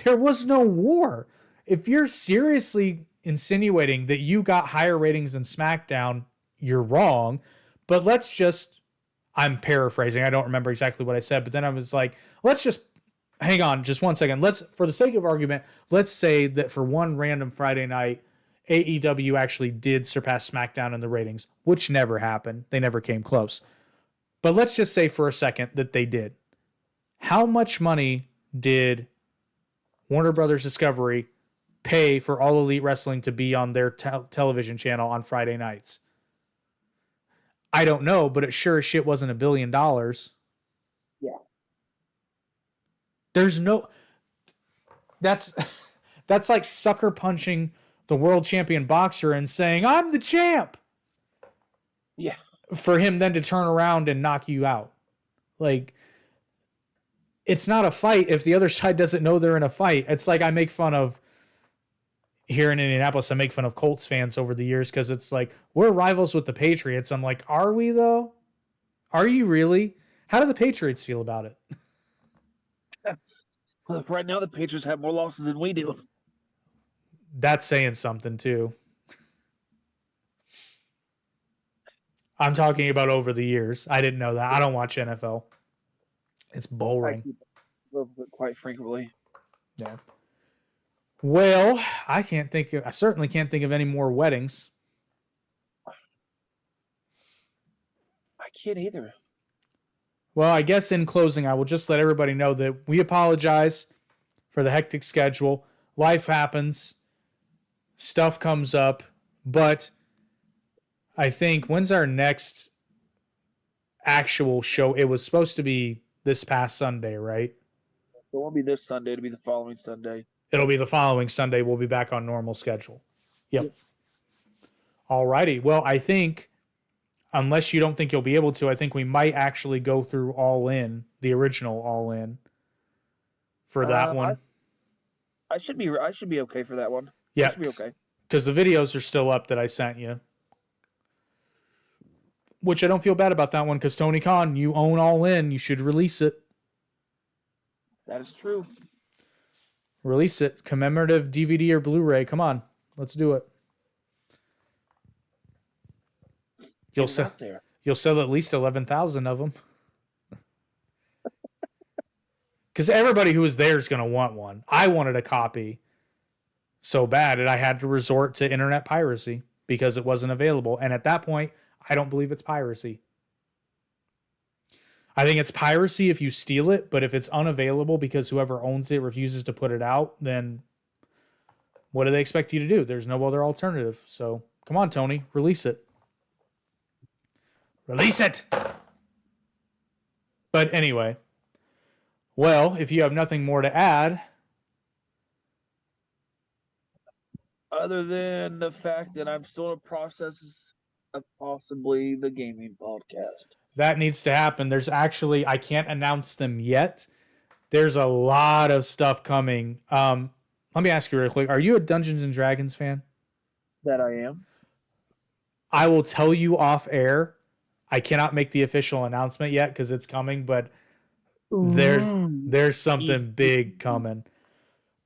There was no war. If you're seriously insinuating that you got higher ratings than SmackDown, you're wrong. But I'm paraphrasing. I don't remember exactly what I said, but then I was like, hang on just 1 second. For the sake of argument, let's say that for one random Friday night, AEW actually did surpass SmackDown in the ratings, which never happened. They never came close. But let's just say for a second that they did. How much money did Warner Brothers Discovery pay for All Elite Wrestling to be on their television channel on Friday nights? I don't know, but it sure as shit wasn't $1 billion. Yeah. There's no. That's like sucker punching the world champion boxer and saying, "I'm the champ." Yeah. For him then to turn around and knock you out. Like, it's not a fight if the other side doesn't know they're in a fight. It's like I make fun of, here in Indianapolis, I make fun of Colts fans over the years because it's like, we're rivals with the Patriots. I'm like, are we though? Are you really? How do the Patriots feel about it? Look, right now the Patriots have more losses than we do. That's saying something too. I'm talking about over the years. I didn't know that. I don't watch NFL. It's boring. Quite frequently. Yeah. Well, I certainly can't think of any more weddings. I can't either. Well, I guess in closing, I will just let everybody know that we apologize for the hectic schedule. Life happens. Stuff comes up. But I think, when's our next actual show? It was supposed to be this past Sunday, right? It won't be this Sunday. It'll be the following Sunday. It'll be the following Sunday. We'll be back on normal schedule. Yep. All righty. Well, I think, unless you don't think you'll be able to, I think we might actually go through All In, the original All In, for that one. I should be okay for that one. Yeah. I should be okay. Because the videos are still up that I sent you. Which I don't feel bad about that one, because Tony Khan, you own All In. You should release it. That is true. Release it. Commemorative DVD or Blu-ray. Come on. Let's do it. You'll sell at least 11,000 of them. Because everybody who was there is going to want one. I wanted a copy so bad that I had to resort to internet piracy because it wasn't available. And at that point, I don't believe it's piracy. I think it's piracy if you steal it, but if it's unavailable because whoever owns it refuses to put it out, then what do they expect you to do? There's no other alternative. So come on, Tony, release it. Release it! But anyway, well, if you have nothing more to add. Other than the fact that I'm still in the process of possibly the gaming podcast. That needs to happen. There's actually, I can't announce them yet. There's a lot of stuff coming. Let me ask you real quick. Are you a Dungeons and Dragons fan? That I am. I will tell you off air. I cannot make the official announcement yet because it's coming, but there's something big coming.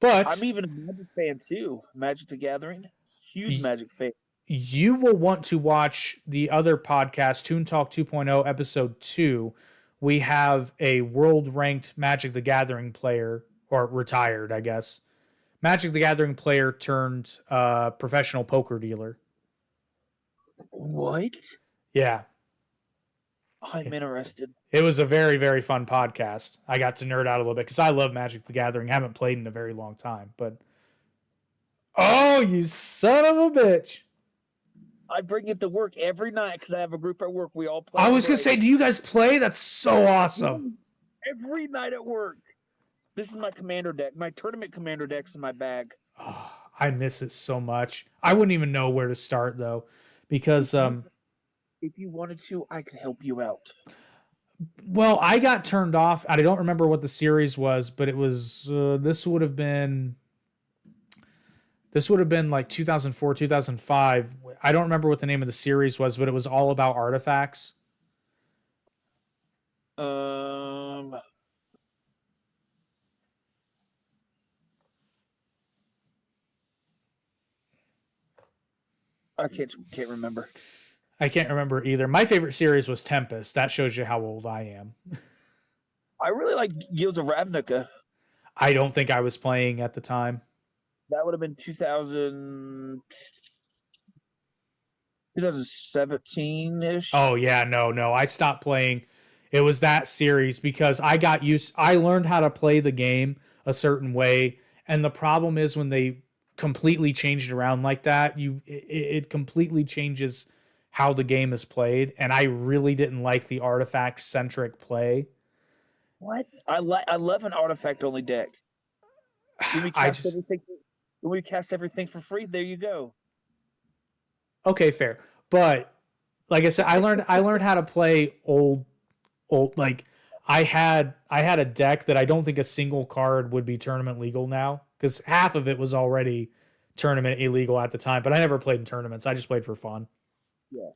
But I'm even a Magic fan too. Magic the Gathering. Huge Magic fan. You will want to watch the other podcast, Toon Talk 2.0, episode 2. We have a world-ranked Magic the Gathering player, or retired, I guess. Magic the Gathering player turned professional poker dealer. What? Yeah. I'm interested. It was a very, very fun podcast. I got to nerd out a little bit because I love Magic the Gathering. I haven't played in a very long time, but... Oh, you son of a bitch. I bring it to work every night because I have a group at work. We all play. I was going to say, do you guys play? That's so awesome. Every night at work. This is my commander deck. My tournament commander deck's in my bag. Oh, I miss it so much. I wouldn't even know where to start, though, because... If you wanted to, I could help you out. Well, I got turned off. I don't remember what the series was, but it was... This would have been like 2004, 2005. I don't remember what the name of the series was, but it was all about artifacts. I can't remember. I can't remember either. My favorite series was Tempest. That shows you how old I am. I really like Guilds of Ravnica. I don't think I was playing at the time. That would have been 2017-ish. Oh, yeah. No. I stopped playing. It was that series because I learned how to play the game a certain way. And the problem is when they completely changed around like that, it completely changes how the game is played. And I really didn't like the artifact centric play. What? I love an artifact only deck. You we I cast just everything. We cast everything for free. There you go. okay, fair. But like I said, I learned how to play old like I had a deck that I don't think a single card would be tournament legal now because half of it was already tournament illegal at the time. But I never played in tournaments. I just played for fun. Yeah.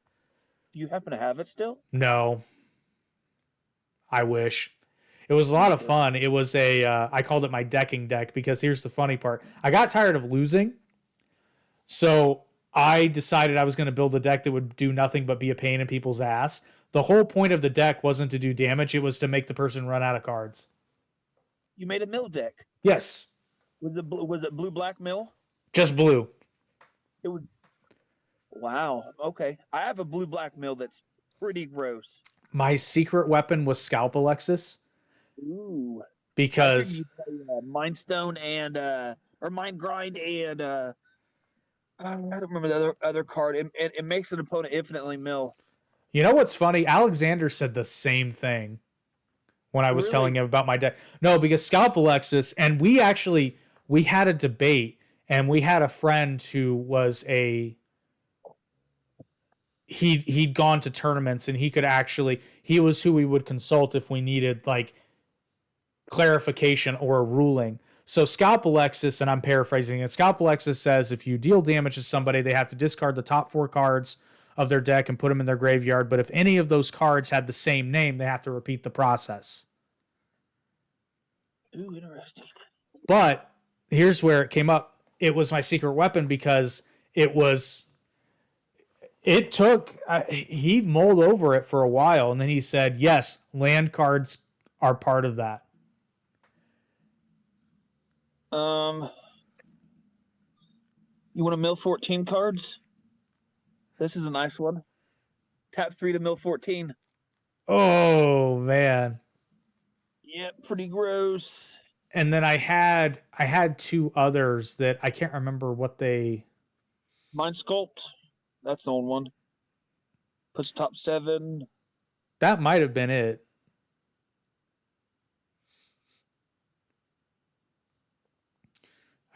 Do you happen to have it still? No, I wish. It was a You lot of should. fun. It was I called it my decking deck because here's the funny part. I got tired of losing. So I decided I was going to build a deck that would do nothing but be a pain in people's ass. The whole point of the deck wasn't to do damage, it was to make the person run out of cards. You made a mill deck. Yes, Was it blue black mill? just blue. It was. Wow. Okay. I have a blue black mill that's pretty gross. My secret weapon was Scalp Alexis Ooh. I figured because you play Mind Stone and or Mind Grind and I don't remember the other card. It makes an opponent infinitely mill. you know what's funny? Alexander said the same thing when I was Really? telling him about my deck. No, because Scalp Alexis, and we had a debate, and we had a friend who was a he'd gone to tournaments, and he was who we would consult if we needed like clarification or a ruling. So Scalp Alexis, and I'm paraphrasing it, Scalp Alexis says if you deal damage to somebody, they have to discard the top 4 cards of their deck and put them in their graveyard. But if any of those cards had the same name, they have to repeat the process. Ooh, interesting. But here's where it came up. It was my secret weapon because he mulled over it for a while, and then he said, yes, land cards are part of that. You want to mill 14 cards? This is a nice one. Tap 3 to mill 14. Oh man. Yeah, pretty gross. And then I had 2 others that I can't remember what they. Mind Sculpt. That's the old one. Puts top 7. That might have been it.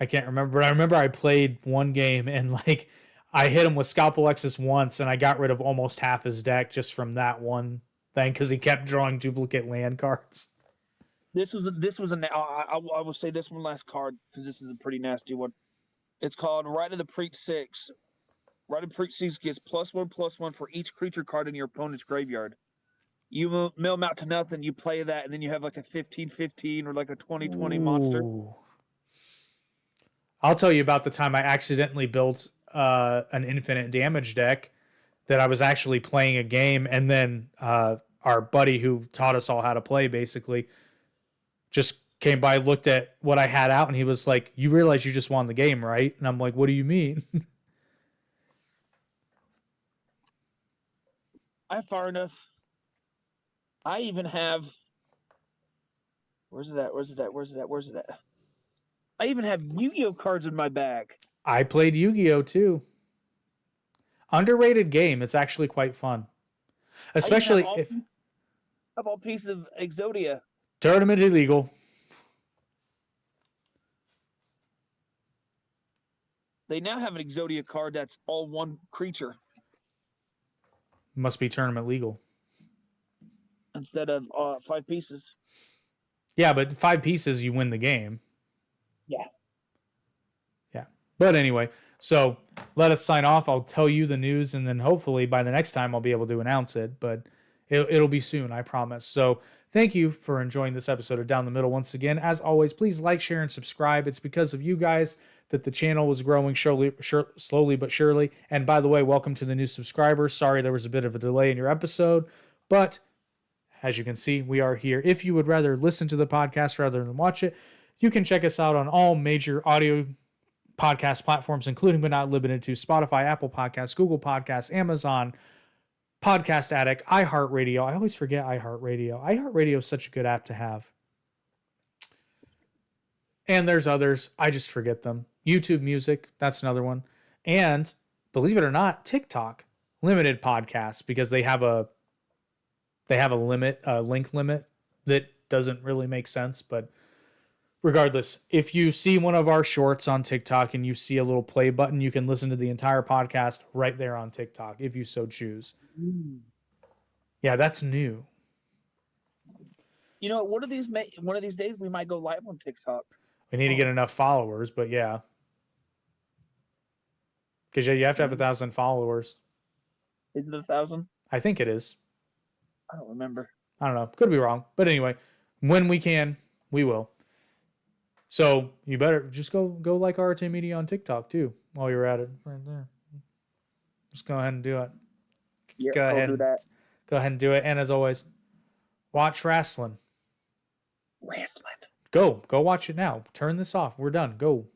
I can't remember, but I remember I played one game and like I hit him with Scalp Alexis once and I got rid of almost half his deck just from that one thing because he kept drawing duplicate land cards. This was I will say this one last card because this is a pretty nasty one. It's called Right of the Preach 6. Right of the Preach 6 gets +1/+1 for each creature card in your opponent's graveyard. You mill them out to nothing, you play that, and then you have like a 15/15 or like a 20/20 monster. Ooh. I'll tell you about the time I accidentally built an infinite damage deck that I was actually playing a game, and then our buddy who taught us all how to play basically just came by, looked at what I had out, and he was like, "You realize you just won the game, right?" And I'm like, "What do you mean?" I have far enough. I even have. Where's it at? Where's it at? Where's it at? Where's it at? I even have Yu-Gi-Oh cards in my bag. I played Yu-Gi-Oh too. Underrated game. It's actually quite fun, especially if I have all pieces of Exodia. tournament illegal. They now have an Exodia card that's all one creature Must be tournament legal. instead of 5 pieces. Yeah, but 5 pieces, you win the game. Yeah. Yeah. But anyway, so let us sign off. I'll tell you the news, and then hopefully by the next time I'll be able to announce it. But it'll be soon, I promise. So thank you for enjoying this episode of Down the Middle once again. As always, please like, share, and subscribe. It's because of you guys that the channel was growing slowly but surely. And by the way, welcome to the new subscribers. Sorry there was a bit of a delay in your episode, but as you can see, we are here. If you would rather listen to the podcast rather than watch it, you can check us out on all major audio podcast platforms, including but not limited to Spotify, Apple Podcasts, Google Podcasts, Amazon, Podcast Addict, iHeartRadio. I always forget iHeartRadio. iHeartRadio is such a good app to have. And there's others. I just forget them. YouTube Music, that's another one. And believe it or not, TikTok limited podcasts because they have a limit, a link limit that doesn't really make sense. But regardless, if you see one of our shorts on TikTok and you see a little play button, you can listen to the entire podcast right there on TikTok if you so choose. Yeah, that's new. You know, one of these days we might go live on TikTok. We need to get enough followers, but yeah. Because you have to have 1,000 followers. Is it 1,000? I think it is. I don't remember. I don't know. Could be wrong. But anyway, when we can, we will. So you better just go like RT Media on TikTok too while you're at it right there. Just go ahead and do it. Yeah, Go ahead. I'll do that. Go ahead and do it. And as always, watch wrestling. Wrestling. Go watch it now. Turn this off. We're done. Go.